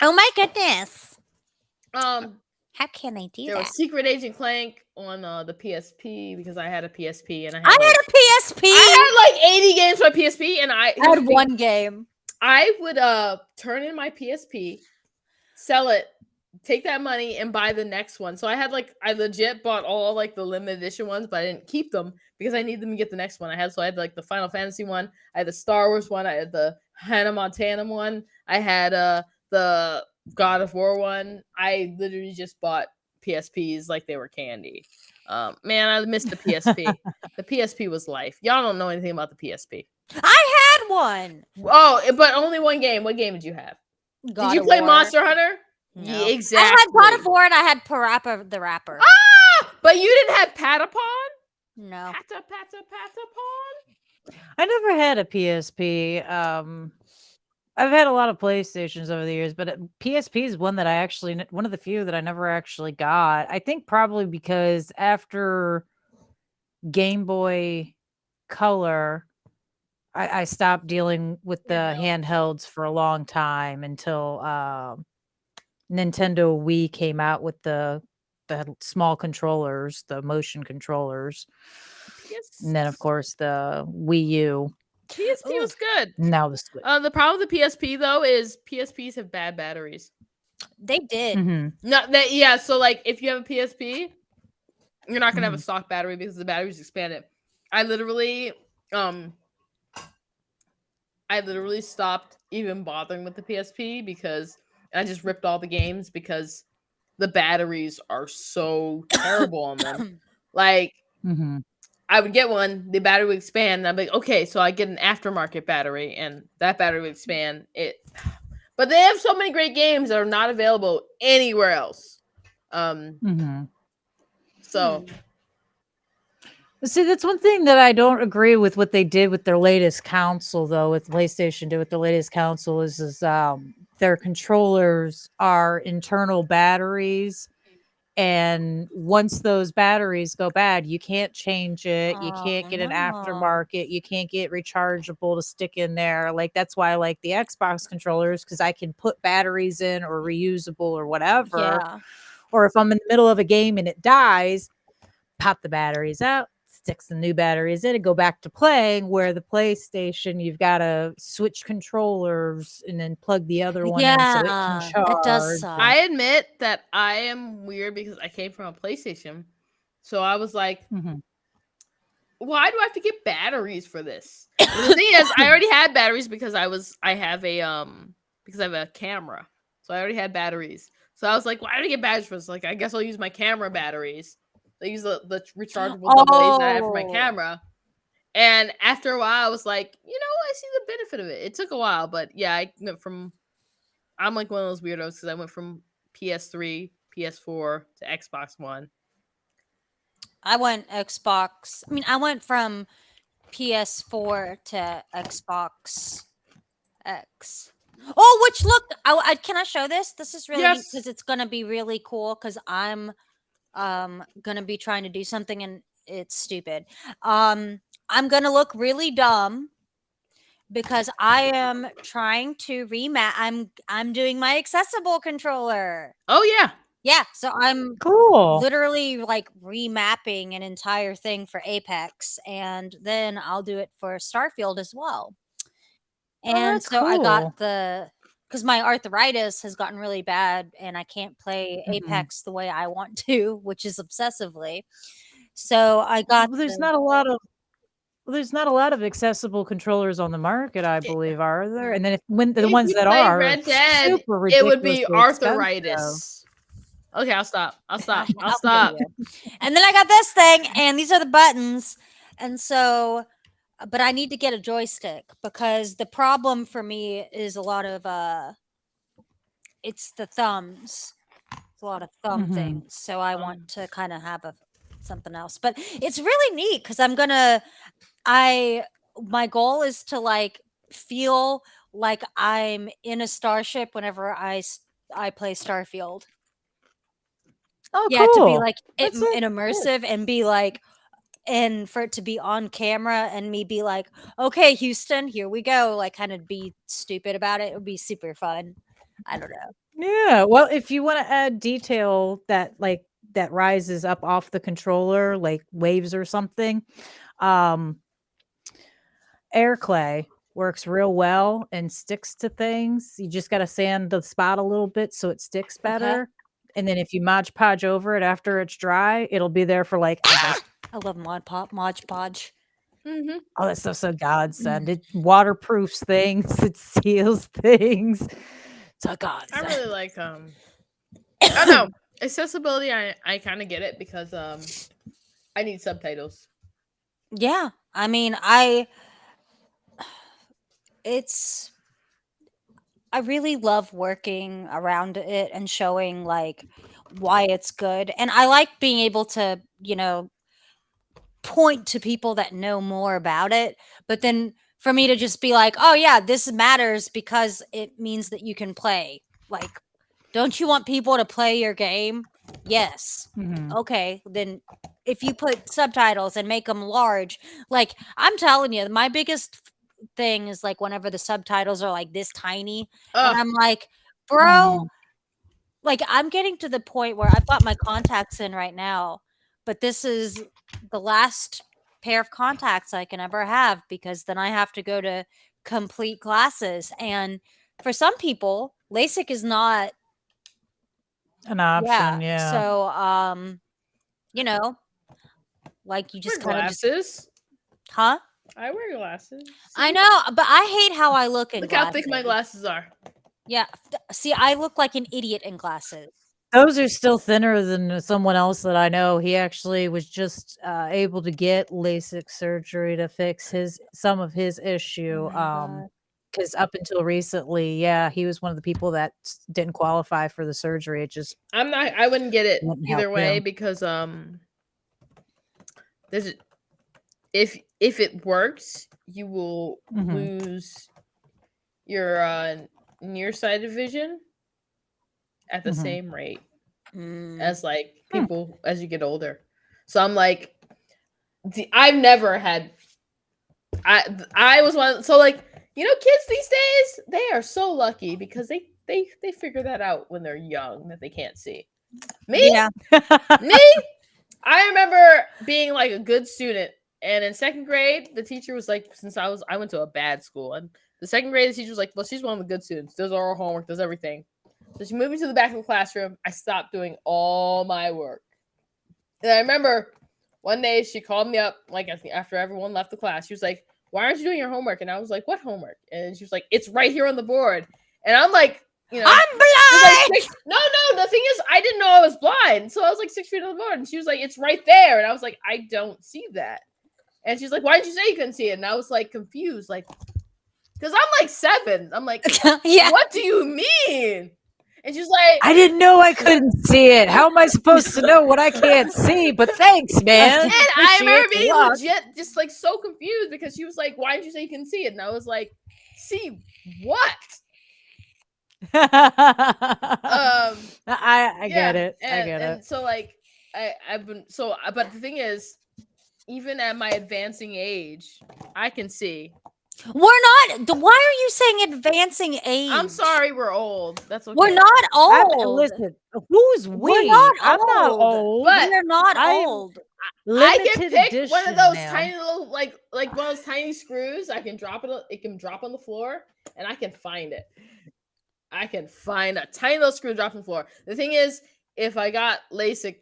Oh my goodness. How can I do there was Secret Agent Clank on the PSP because I had a PSP and I had a PSP. I had like 80 games for my PSP, and I had one game. I would turn in my PSP, sell it, take that money, and buy the next one. So I legit bought all like the limited edition ones, but I didn't keep them because I needed them to get the next one. I had like the Final Fantasy one, I had the Star Wars one, I had the Hannah Montana one, I had the God of War one. I literally just bought PSPs like they were candy. Man, I missed the PSP. The PSP was life. Y'all don't know anything about the PSP. I had one. Oh, but only one game. What game did you have? God did you of play War. Monster Hunter? No. Yeah, exactly. I had God of War and I had Parappa the Rapper. Ah! But you didn't have Patapon? No. Patapon? I never had a PSP. I've had a lot of PlayStations over the years, but PSP is one of the few that I never actually got. I think probably because after Game Boy Color, I stopped dealing with the handhelds for a long time until Nintendo Wii came out with the small controllers, the motion controllers. And then of course the Wii U. PSP was good. Now the Switch. The problem with the PSP though is PSPs have bad batteries. They did. Mm-hmm. So like if you have a PSP, you're not gonna have a stock battery because the battery's expanded. I literally stopped even bothering with the PSP because I just ripped all the games because the batteries are so terrible on them. Like I would get one, the battery would expand, and I'd be like, okay, so I get an aftermarket battery, and that battery would expand. But they have so many great games that are not available anywhere else. So see, that's one thing that I don't agree with what they did with their latest console, though. With PlayStation did with their latest console is their controllers are internal batteries. And once those batteries go bad, you can't change it. You can't get an aftermarket. You can't get rechargeable to stick in there. Like that's why I like the Xbox controllers because I can put batteries in or reusable or whatever. Yeah. Or if I'm in the middle of a game and it dies, pop the batteries out, sticks the new batteries in, and go back to playing. Where the PlayStation, you've got to switch controllers and then plug the other one in so it can charge. It does suck. I admit that I am weird because I came from a PlayStation, so I was like, why do I have to get batteries for this? But the thing is, I already had batteries because I have a camera, so I already had batteries. So I was like, why do I get batteries for this? Like, I guess I'll use my camera batteries. I use the rechargeable double A's that I have for my camera. And after a while, I was like, I see the benefit of it. It took a while, but yeah, I'm like one of those weirdos because I went from PS3, PS4 to Xbox One. I went Xbox. I mean, I went from PS4 to Xbox X. Oh, which look, can I show this? This is really neat Yes. because it's gonna be really cool because I'm gonna be trying to do something and it's stupid. I'm gonna look really dumb because I am trying to I'm doing my accessible controller. Oh yeah. Yeah, so I'm Cool. literally like remapping an entire thing for Apex, and then I'll do it for Starfield as well. Oh, And that's so I got cool. because my arthritis has gotten really bad and I can't play Mhm. Apex the way I want to, which is obsessively. So I got Well, there's the not a lot of accessible controlers on the market, I believe, are there? And then when the If ones you that played are Red Dead, super it would be ridiculously expensive. arthritis. Okay, I'll stop. I'll stop. I'll How dare stop. you. And then I got this thing, and these are the buttons. And so, but I need to get a joystick because the problem for me is a lot of it's the thumbs. It's a lot of thumb Mhm. things. So I want to kind of have something else. But it's really neat because my goal is to like feel like I'm in a starship whenever I play Starfield. Oh, Yeah, to be cool. like That's it. and immersive and be like, and for it to be on camera and me be like, okay, Houston, here we go. Like, kind of be stupid about it. It would be super fun. I don't know. Yeah, well, if you wanna add detail that rises up off the controller, like waves or something, um, air clay works real well and sticks to things. You just gotta sand the spot a little bit so it sticks Okay. better, and then if you Mod Podge over it after it's dry, it'll be there for, like, ever. I love Mod Podge. Mm-hmm. Oh, that stuff's so godsend. It waterproofs things, it seals things. It's a I godsend. really like I don't know. Accessibility, I kind of get it because I need subtitles. Yeah. I mean, I really love working around it and showing like why it's good. And I like being able to, point to people that know more about it, but then for me to just be like, "Oh yeah, this matters because it means that you can play." Like, don't you want people to play your game? Yes. Mhm. Okay, then if you put subtitles and make them large, like I'm telling you, my biggest thing is like whenever the subtitles are like this tiny, and Oh, I'm like, bro, Mhm. like I'm getting to the point where I've got my contacts in right now, but this is the last pair of contacts I can ever have because then I have to go to complete glasses. And for some people, LASIK is not, An option, yeah. yeah. So, you know, like you wear just kind of just, glasses. huh? I wear glasses. I See? know, but I hate how I look in Look how glasses. thick my glasses are. Yeah. See, I look like an idiot in glasses. Those are still thinner than someone else that I know. He actually was just, able to get LASIK surgery to fix some of his issue, Oh my God. because up until recently, yeah, he was one of the people that didn't qualify for the surgery. It just I wouldn't get it wouldn't help either way him. because there's if it works, you will Mhm. lose your nearsighted vision at the Mhm. same rate Mm. as like Hmm. people as you get older. So I'm like, I've never had. I was one. So like kids these days they are so lucky because they figure that out when they're young that they can't see. Me Yeah. me I remember being like a good student, and in second grade, the teacher was like, since I went to a bad school, and the second grade, the teacher was like, well, she's one of the good students, does all her homework, does everything. So she moved me to the back of the classroom. I stopped doing all my work, and I remember one day she called me up like after everyone left the class. She was like, "Why aren't you doing your homework?" And I was like, "What homework?" And she was like, "It's right here on the board." And I'm like, I'm like blind. no. The thing is, I didn't know I was blind, so I was like 6 feet on the board, and she was like, "It's right there," and I was like, "I don't see that." And she's like, why did you say you couldn't see it? And I was like confused, like, because I'm like 7. I'm like, Yeah. what do you mean? And she's like, I didn't know I couldn't see it. How am I supposed to know what I can't see? But thanks, man. and I remember Appreciate the being luck. legit just like so confused because she was like, why did you say you couldn't see it? And I was like, see what? I get it. And, I get and it. so like I've been so but the thing is, even at my advancing age, I can see. We're not. Why are you saying advancing age? I'm sorry, we're old. That's okay. We're not old. Listen, who's we? We're not I'm not old. old. But We're not I'm old. I can Limited pick edition, one of those ma'am. tiny little like one of those tiny screws. I can drop it. It can drop on the floor, and I can find it. I can find a tiny little screw dropped on the floor. The thing is, if I got LASIK,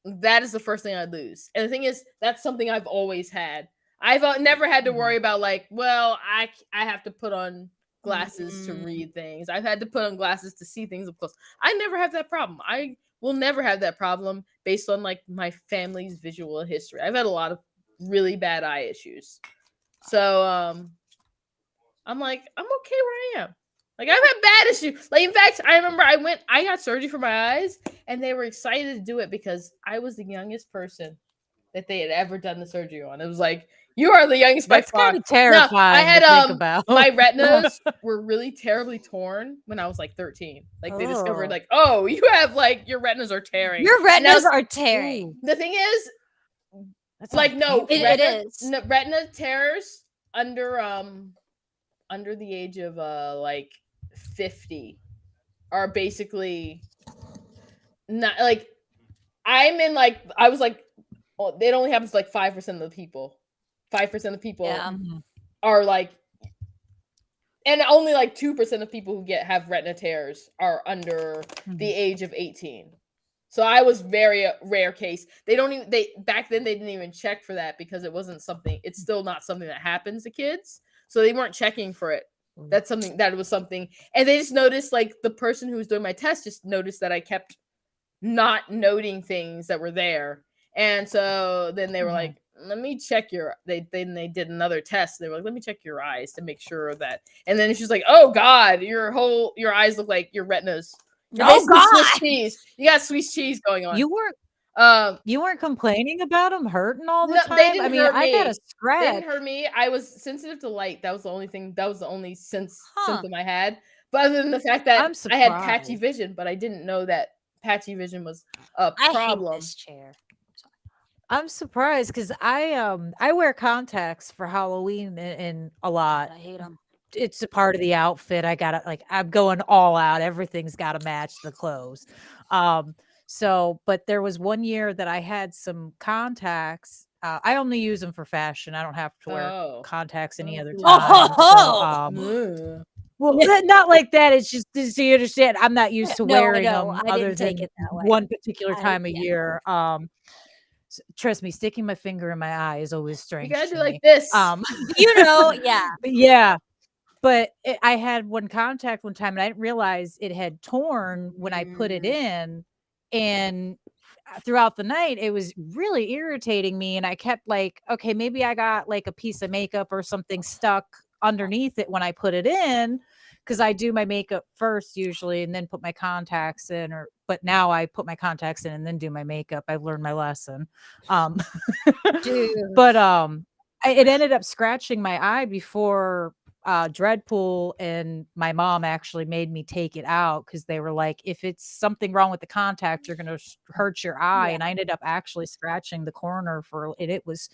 that is the first thing I'd lose. And the thing is, that's something I've always had. I've never had to worry about like, well, I have to put on glasses to read things. I've had to put on glasses to see things up close. I never have that problem. I will never have that problem based on like my family's visual history. I've had a lot of really bad eye issues. So I'm like, I'm okay where I am. Like, I've had bad issues. Like, in fact, I remember I got surgery for my eyes, and they were excited to do it because I was the youngest person that they had ever done the surgery on. It was like, you are the youngest by That's far. kind of terrifying. No, I had to think about. my retinas were really terribly torn when I was like 13. Like, they discovered like, oh, you have like your retinas are tearing. Your retinas are tearing. The thing is, That's like, no, it is. retina tears under the age of like 50 are basically not like I'm in like I was like it only happens to like 5% of the people. 5% of people are like, and only like 2% of people who have retina tears are under the age of 18. So I was very rare case. Back then they didn't even check for that because it wasn't something. It's still not something that happens to kids. So they weren't checking for it. That was something. And they just noticed, like, the person who was doing my test just noticed that I kept not noting things that were there. And so then they were like, let me check they did another test. They were like, let me check your eyes to make sure that. And then she's like, oh God, your eyes look like your retinas. Oh God, Swiss cheese. You got Swiss cheese going on. You weren't complaining about them hurting all the no, time. They didn't hurt me. I got a scratch. They didn't hurt me. I was sensitive to light. That was the only thing. That was the only symptom I had. But other than the fact that I had patchy vision, but I didn't know that patchy vision was a problem. I hate this chair. I'm surprised because I wear contacts for Halloween and a lot. I hate them. It's a part of the outfit. I'm going all out. Everything's got to match the clothes. But there was one year that I had some contacts. I only use them for fashion. I don't have to wear contacts any other time. Well, not like that. It's just so you understand. I'm not used to wearing them other than one particular time of year. Trust me, sticking my finger in my eye is always strange. You gotta do like this. Yeah. But I had one contact one time, and I didn't realize it had torn when I put it in. And throughout the night, it was really irritating me. And I kept like, okay, maybe I got like a piece of makeup or something stuck underneath it when I put it in, because I do my makeup first usually and then put my contacts in. But now I put my contacts in and then do my makeup. I've learned my lesson. But it ended up scratching my eye before Dreadpool and my mom actually made me take it out because they were like, if it's something wrong with the contact, you're going to hurt your eye. And I ended up actually scratching the corner and it was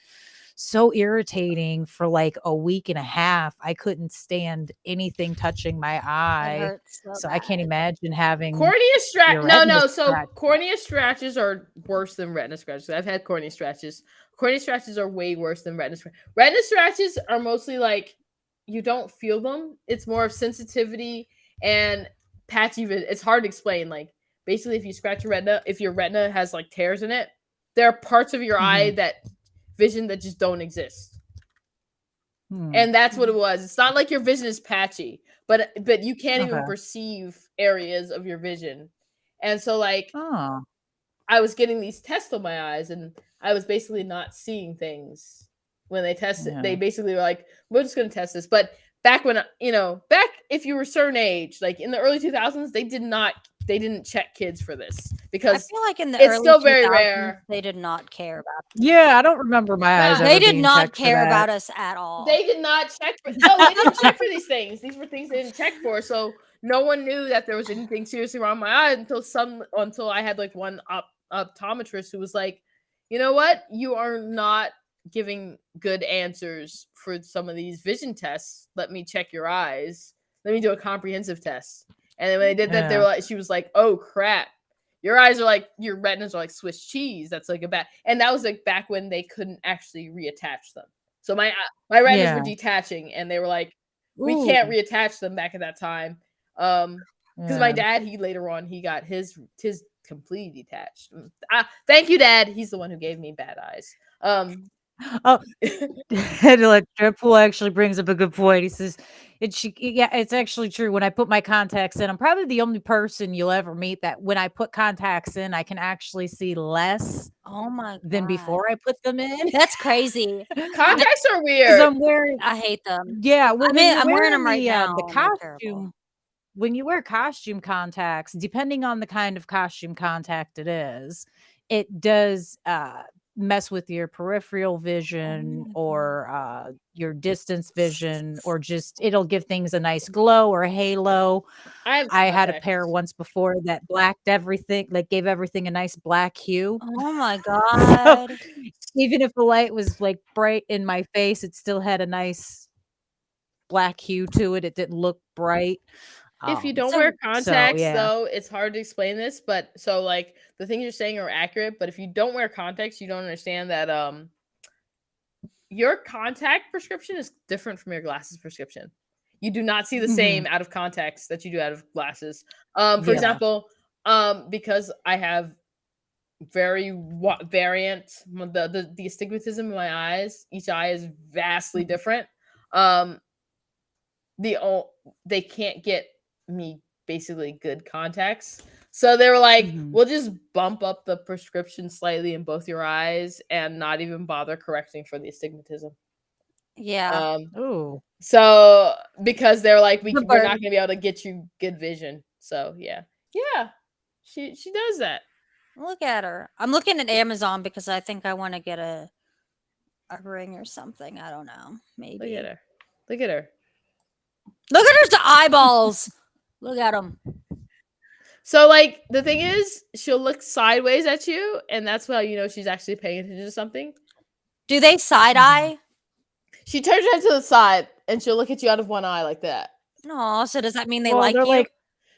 so irritating for like a week and a half. I couldn't stand anything touching my eye. So I can't imagine having cornea scratch. No. So cornea scratches are worse than retina scratches. I've had cornea scratches. Cornea scratches are way worse than retina scratches. Retina scratches are mostly like, you don't feel them. It's more of sensitivity and patchy vision. It's hard to explain. Like, basically, if you scratch your retina, if your retina has like tears in it, there are parts of your eye that just don't exist. And that's what it was. It's not like your vision is patchy, but you can't even perceive areas of your vision. And so like I was getting these tests on my eyes and I was basically not seeing things when they tested. Yeah. They basically were like, we're just going to test this. But back when, back if you were a certain age, like in the early 2000s, they didn't check kids for this I because feel like in the it's early still very 2000s, rare. they did not care about us. Yeah, I don't remember my eyes Nah. ever They did being not checked for care that. about us at all. They did not check for. No, they didn't check for these things. These were things they didn't check for. So no one knew that there was anything seriously wrong with my eye until I had like one optometrist who was like, you know what, you are not giving good answers for some of these vision tests. Let me check your eyes. Let me do a comprehensive test. And then when they did that, they were like, she was like, oh crap. Your eyes are like, your retinas are like Swiss cheese. That's like a bad, and that was like back when they couldn't actually reattach them. So my retinas were detaching, and they were like, we can't reattach them back at that time. Because my dad, he later on, he got his completely detached. Thank you, Dad. He's the one who gave me bad eyes. Oh, like Deadpool actually brings up a good point. He says, it's actually true. When I put my contacts in, I'm probably the only person you'll ever meet that when I put contacts in, I can actually see less Oh my than God. before I put them in. That's crazy. Contacts are Because weird. I'm wearing, I hate them. yeah. Well, I mean, when I'm you're wearing them right the now. the and they're terrible. costume, when you wear costume contacts, depending on the kind of costume contact it is, it does mess with your peripheral vision or your distance vision, or just it'll give things a nice glow or halo. I had a pair once before that blacked everything, like gave everything a nice black hue. Oh my So God. even if the light was like bright in my face, it still had a nice black hue to it. It didn't look bright. If you don't So- wear So contacts, yeah. though, it's hard to explain this. But so like the things you're saying are accurate. But if you don't wear contacts, you don't understand that your contact prescription is different from your glasses prescription. You do not see the same out of contacts that you do out of glasses. For Yeah. example, because I have very variant the astigmatism in my eyes. Each eye is vastly different. They can't get me basically good contacts. So they were like, we'll just bump up the prescription slightly in both your eyes and not even bother correcting for the astigmatism. Yeah. Oh. So because they're like, we're The not bird. gonna be able to get you good vision. So yeah. She does that. Look at her. I'm looking at Amazon because I think I want to get a ring or something. I don't know. Maybe. Look at her. Look at her. Look at her eyeballs. Look at them. So like the thing is, she'll look sideways at you, and that's how you know she's actually paying attention to something. Do they side eye? She turns her head to the side, and she'll look at you out of one eye like that. No. So does that mean they Well, like they're you? like,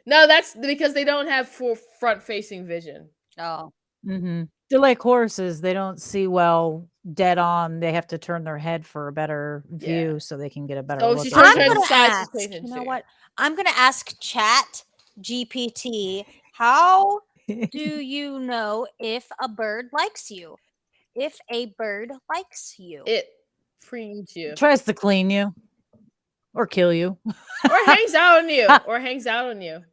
No, that's because they don't have full front-facing vision. Oh. they're like horses. They don't see well dead on. They have to turn their head for a better view so they can get a better So if look she at turns her things. head to the side, she's paying You attention know to you. what? I'm gonna ask Chat GPT. How do you know if a bird likes you? If a bird likes you. It preens you. Tries to clean you or kill you. Or hangs out on you. Or hangs out on you.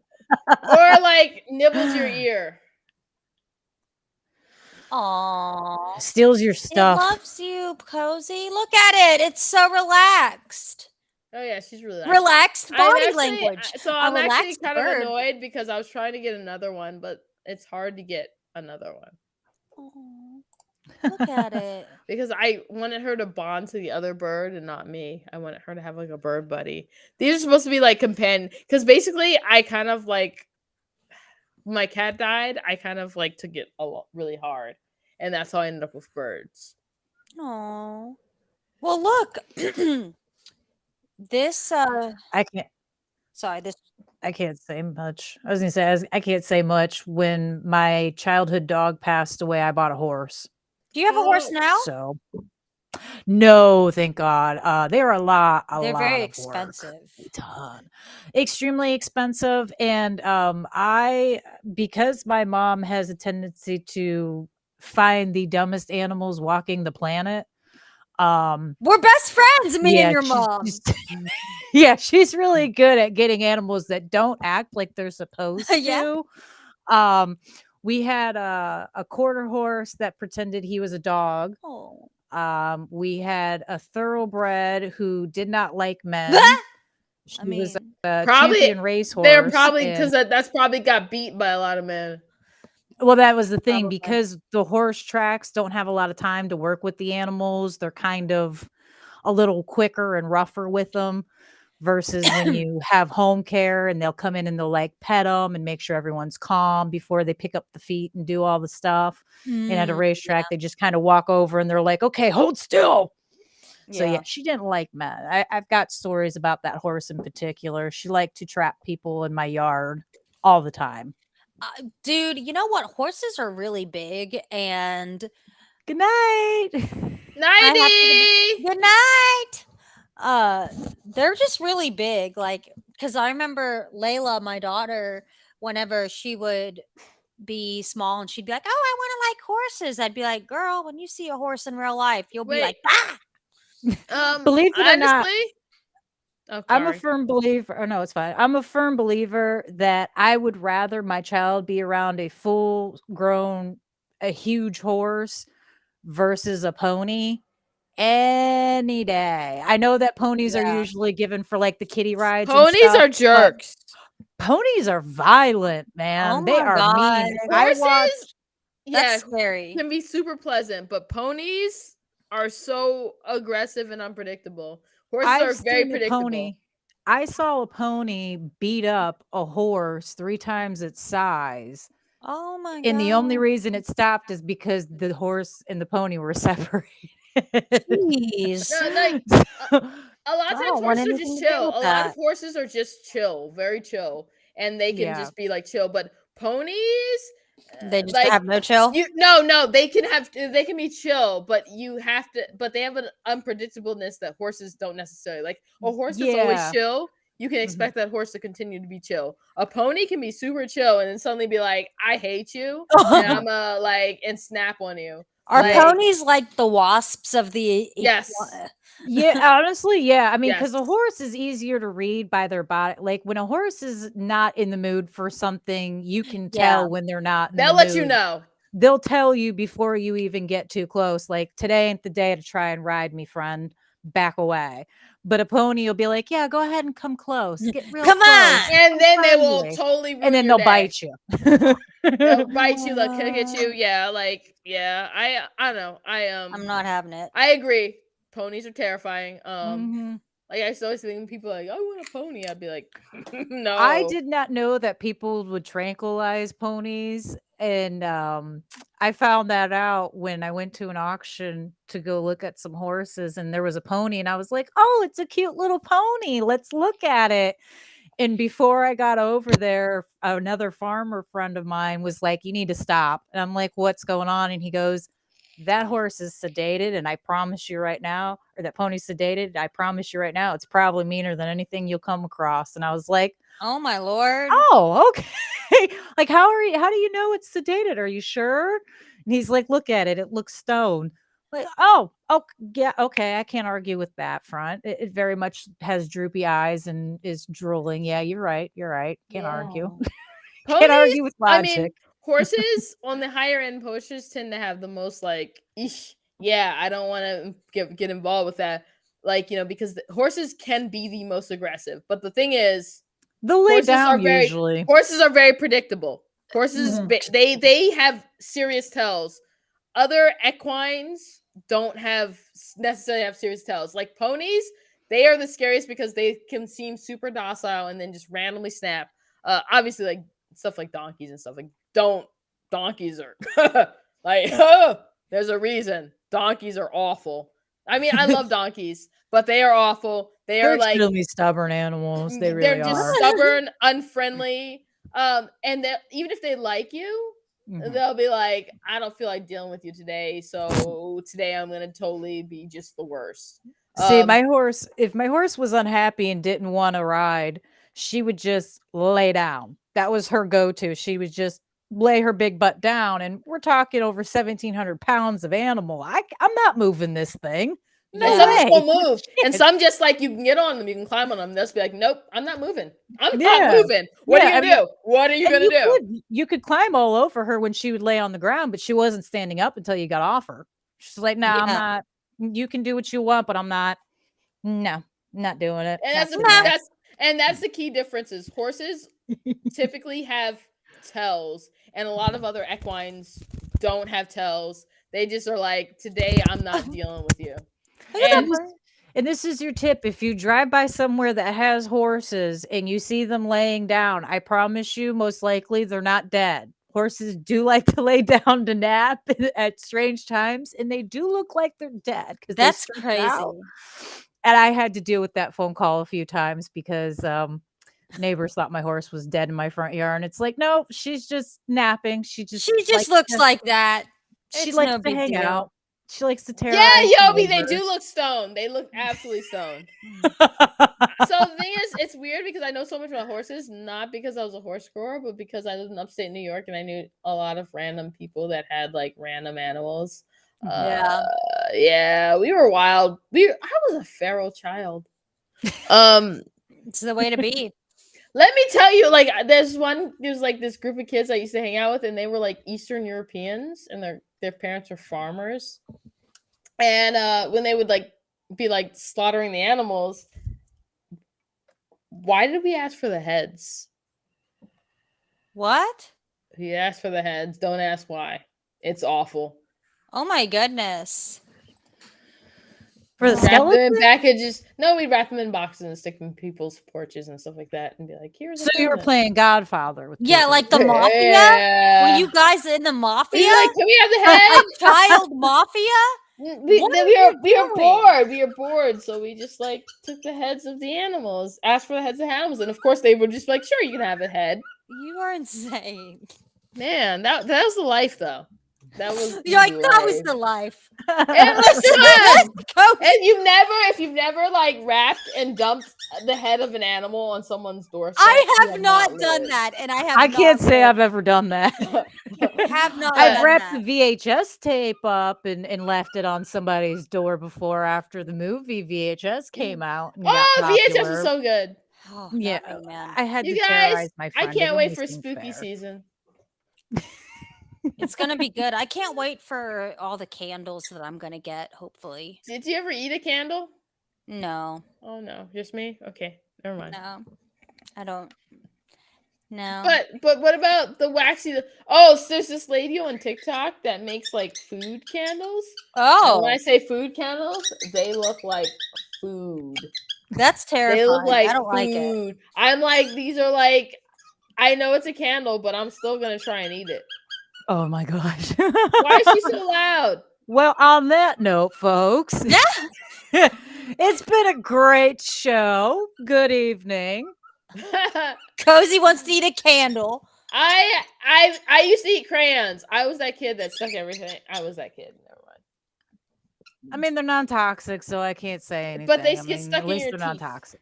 Or like nibbles your ear. Aww. Steals your It stuff. loves you, Cozy. Look at it. It's so relaxed. Oh yeah, she's really Relaxed I'm body actually- language. So A I'm actually relaxed kind bird. of annoyed because I was trying to get another one, but it's hard to get another one. Aw, look at it. Because I wanted her to bond to the other bird and not me. I wanted her to have like a bird buddy. These are supposed to be like companion. Because basically, I kind of like my cat died. I kind of like took it a lot really hard, and that's how I ended up with birds. Oh, well, look. This I can't. sorry, this I can't say much. I was gonna say I can't say much. When my childhood dog passed away, I bought a horse. do you have a horse now? So no, thank God. They're a lot. They're very of work. expensive. A ton. Extremely expensive. And because my mom has a tendency to find the dumbest animals walking the planet. We're best friends, me and your mom. Yeah, she's really good at getting animals that don't act like they're supposed Yeah. to. We had a quarter horse that pretended he was a dog. Oh. We had a thoroughbred who did not like men. She I was mean, a Probably champion they're racehorse. probably And because that's probably got beat by a lot of men. well, that was the thing, Probably. because the horse tracks don't have a lot of time to work with the animals. They're kind of a little quicker and rougher with them versus when you have home care and they'll come in and they'll like pet them and make sure everyone's calm before they pick up the feet and do all the stuff. And at a yeah. racetrack, they just kind of walk over and they're like, okay, hold still. So yeah, Yeah. she didn't like men. I've got stories about that horse in particular. She liked to trap people in my yard all the time. Dude, you know what? Horses are really big, and Good night. I have to Nighty. good night. They're just really big, like, because I remember Layla, my daughter, whenever she would be small and she'd be like, "Oh, I want to like horses," I'd be like, "Girl, when you see a horse in real life, you'll be Wait. like, ah!" Believe it or not, Honestly, oh, I'm a sorry. firm believer. Oh, no, it's fine. I'm a firm believer that I would rather my child be around a full grown, a huge horse versus a pony any day. I know that ponies are Yeah. usually given for like the kiddie rides and Ponies stuff, are but jerks. ponies are violent, Oh man. They my are God. mean. I Horses, watched. yeah, That's scary. can be super pleasant, but ponies are so aggressive and unpredictable. Horses I've are very seen a predictable. pony. I saw a pony beat up a horse 3 times its size. Oh my And the only God. reason it stopped is because the horse and the pony were separated. Jeez. No, like a lot of I times don't want horses are anything just to do chill. with A lot of that. horses are just chill, very chill, and they can Yeah. just be like chill. But ponies, They just like have no chill. no, they can be chill, but you have to. But they have an unpredictableness that horses don't necessarily like. A horse that's always Yeah. chill, you can Mhm. expect that horse to continue to be chill. A pony can be super chill and then suddenly be like, "I hate you," and I'm like and snap on you. Are Like ponies like the wasps of the yes, Yeah, honestly, yeah. I mean, because yes, a horse is easier to read by their body. Like when a horse is not in the mood for something, you can Yeah. tell when they're not in the they'll let you mood. know. They'll tell you before you even get too close. Like today ain't the day to try and ride me, friend. Back away. But a pony will be like, yeah, go ahead and come close. Get real Come close. on. And then they will friendly." totally And ruin then your they'll day. bite you. They'll bite you, they'll kick at you. Yeah, like yeah. I don't know. I'm not having it. I agree. Ponies are terrifying. Mhm. Like I always think people are like, I want a pony. I'd be like, no. I did not know that people would tranquilize ponies, and I found that out when I went to an auction to go look at some horses, and there was a pony, and I was like, "Oh, it's a cute little pony. Let's look at it." And before I got over there, another farmer friend of mine was like, "You need to stop." And I'm like, "What's going on?" And he goes, "That horse is sedated, and I promise you right now, or that pony's sedated, I promise you right now, it's probably meaner than anything you'll come across." And I was like, Oh my Lord. "Oh, okay." Like, how do you know it's sedated? Are you sure? And he's like, "Look at it. It looks stoned." Like, oh, yeah, okay. I can't argue with that front. It very much has droopy eyes and is drooling. Yeah, you're right. You're right. Can't argue. Yeah. Can't Ponies, argue with I mean, logic. horses on the higher end horses tend to have the most like, eesh, yeah, I don't want to get involved with that. Like, because horses can be the most aggressive. But the thing is, They'll lay down usually. horses are very predictable. Horses, Mhm. they have serious tells. Other equines don't necessarily have serious tells. Like ponies, they are the scariest because they can seem super docile and then just randomly snap. Obviously, like stuff like donkeys and stuff. Like donkeys are like there's a reason donkeys are awful. I mean, I love donkeys, but they are awful. They They're are like extremely stubborn animals. They they're really just are. stubborn, unfriendly. And even if they like you, Mhm. they'll be like, I don't feel like dealing with you today, so today I'm gonna totally be just the worst. See, Um, if my horse was unhappy and didn't want to ride, she would just lay down. That was her go-to. She would just lay her big butt down, and we're talking over 1,700 pounds of animal. I'm not moving this thing. No and some Yeah. just way. won't move, and Shit. some just like you can get on them, you can climb on them. They'll just be like, nope, I'm not moving. I'm not Yeah. moving. What Yeah, are you I gonna mean, do? What are you and gonna do? you could climb all over her when she would lay on the ground, but she wasn't standing up until you got off her. She's like, "Nah, I'm Yeah. not." You can do what you want, but I'm not. No, not doing it. And that's the key difference is horses typically have tells, and a lot of other equines don't have tells. They just are like, today I'm not dealing with you. And this is your tip. If you drive by somewhere that has horses and you see them laying down, I promise you, most likely they're not dead. Horses do like to lay down to nap at strange times, and they do look like they're dead because That's crazy. And I had to deal with that phone call a few times because neighbors thought my horse was dead in my front yard. And it's like, no, she's just napping. She just looks like that. She It's likes no to big hang deal. out. She likes to terrorize. Yeah, Yobi, they do look stoned. They look absolutely stoned. So the thing is, it's weird because I know so much about horses, not because I was a horse grower, but because I lived in upstate New York and I knew a lot of random people that had like random animals. Yeah, we were wild. I was a feral child. It's the way to be. Let me tell you, like, there's like this group of kids I used to hang out with, and they were like Eastern Europeans, and their parents were farmers. And when they would like be like slaughtering the animals, why did we ask for the heads? What? We asked for the heads. Don't ask why. It's awful. Oh my goodness. For the Wrap them skeleton? in packages. No, we'd wrap them in boxes and stick them in people's porches and stuff like that, and be like, "Here's." So you were playing Godfather with Yeah, people. like the mafia. Yeah. Were you guys in the mafia? We were like, can we have the head? A child mafia? We were bored. We were bored, so we just like took the heads of the animals, asked for the heads of animals, and of course they were just like, "Sure, you can have a head." You are insane. Man, that was the life, though. That was You're like, that was the life. It was fun. Go. And if you've never like wrapped and dumped the head of an animal on someone's doorstep, I have not done that, and I can't say I've ever done that. have not. I've wrapped the VHS tape up and left it on somebody's door before after the movie VHS came out. And got VHS popular. was so good. Oh, Yeah, man. I had You to guys, terrorize my friend. I It can't wait only for seemed spooky fair. season. It's gonna be good. I can't wait for all the candles that I'm gonna get. Hopefully. Did you ever eat a candle? No. Oh no, just me. Okay, never mind. No, I don't. No. But what about the waxy? Oh, so there's this lady on TikTok that makes like food candles. Oh, And when I say food candles, they look like food. that's terrifying. They look like I don't food. like it. I'm like, these are like, I know it's a candle, but I'm still gonna try and eat it. Oh my gosh. Why is she so loud? Well, on that note, folks, Yeah. it's been a great show. Good evening. Cozy wants to eat a candle. I used to eat crayons. I was that kid that stuck everything. I was that kid. Never mind. I mean, they're non-toxic, so I can't say anything. But they I get mean, stuck at in least your they're teeth. non-toxic.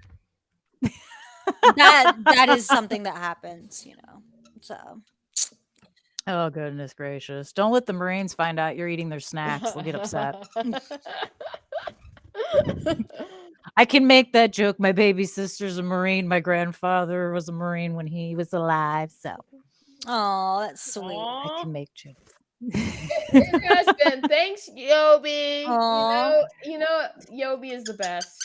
That is something that happens, you know. So. Oh goodness gracious! Don't let the Marines find out you're eating their snacks. They'll get upset. I can make that joke. My baby sister's a Marine. My grandfather was a Marine when he was alive. So, Oh, that's sweet. I can make jokes. It has been. Thanks, Yobi. Aw. You know, Yobi is the best.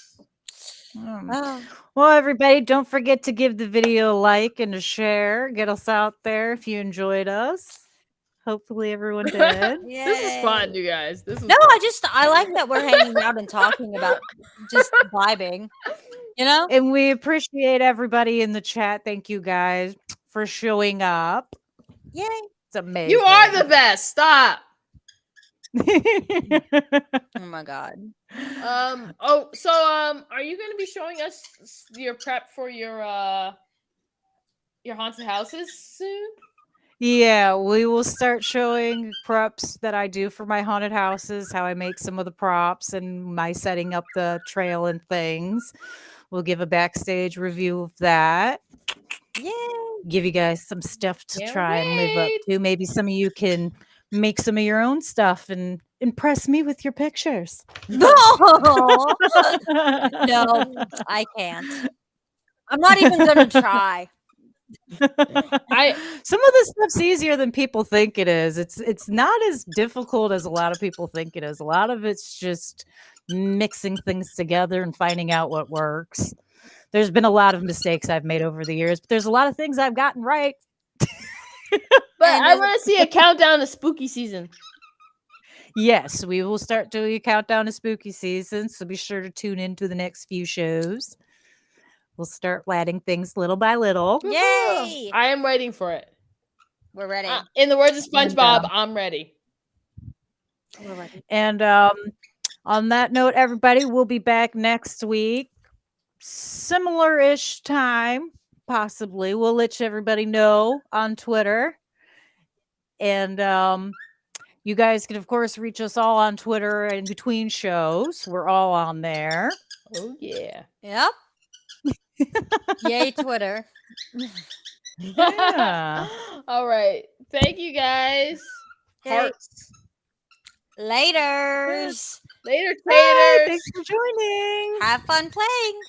Oh. Well, everybody, don't forget to give the video a like and a share. Get us out there if you enjoyed us. Hopefully, everyone did. This is fun, you guys. This is No, fun. I like that we're hanging out and talking about just vibing. You know? And we appreciate everybody in the chat. Thank you guys for showing up. Yay. It's amazing. You are the best. Stop. Oh my god. Are you going to be showing us your prep for your haunted houses soon? Yeah, we will start showing props that I do for my haunted houses, how I make some of the props and my setting up the trail and things. We'll give a backstage review of that. Yay. Give you guys some stuff to Can't try and live up wait. to. Maybe some of you can make some of your own stuff and impress me with your pictures. No. No, I can't. I'm not even gonna try. Some of this stuff's easier than people think it is. It's not as difficult as a lot of people think it is. A lot of it's just mixing things together and finding out what works. There's been a lot of mistakes I've made over the years, but there's a lot of things I've gotten right. But I want to see a countdown to spooky season. Yes, we will start doing a countdown to spooky season, so be sure to tune into the next few shows. We'll start adding things little by little. Yay! I am waiting for it. We're ready. In the words of SpongeBob, And, I'm ready. We're ready. And on that note, everybody, we'll be back next week. Similar-ish time, possibly. We'll let everybody know on Twitter. And you guys can, of course, reach us all on Twitter in between shows. We're all on there. Oh, yeah. Yep. Yay, Twitter. Yeah. All right. Thank you, guys. Hey. Hearts. Laters. Later, Bye. taters. Thanks for joining. Have fun playing.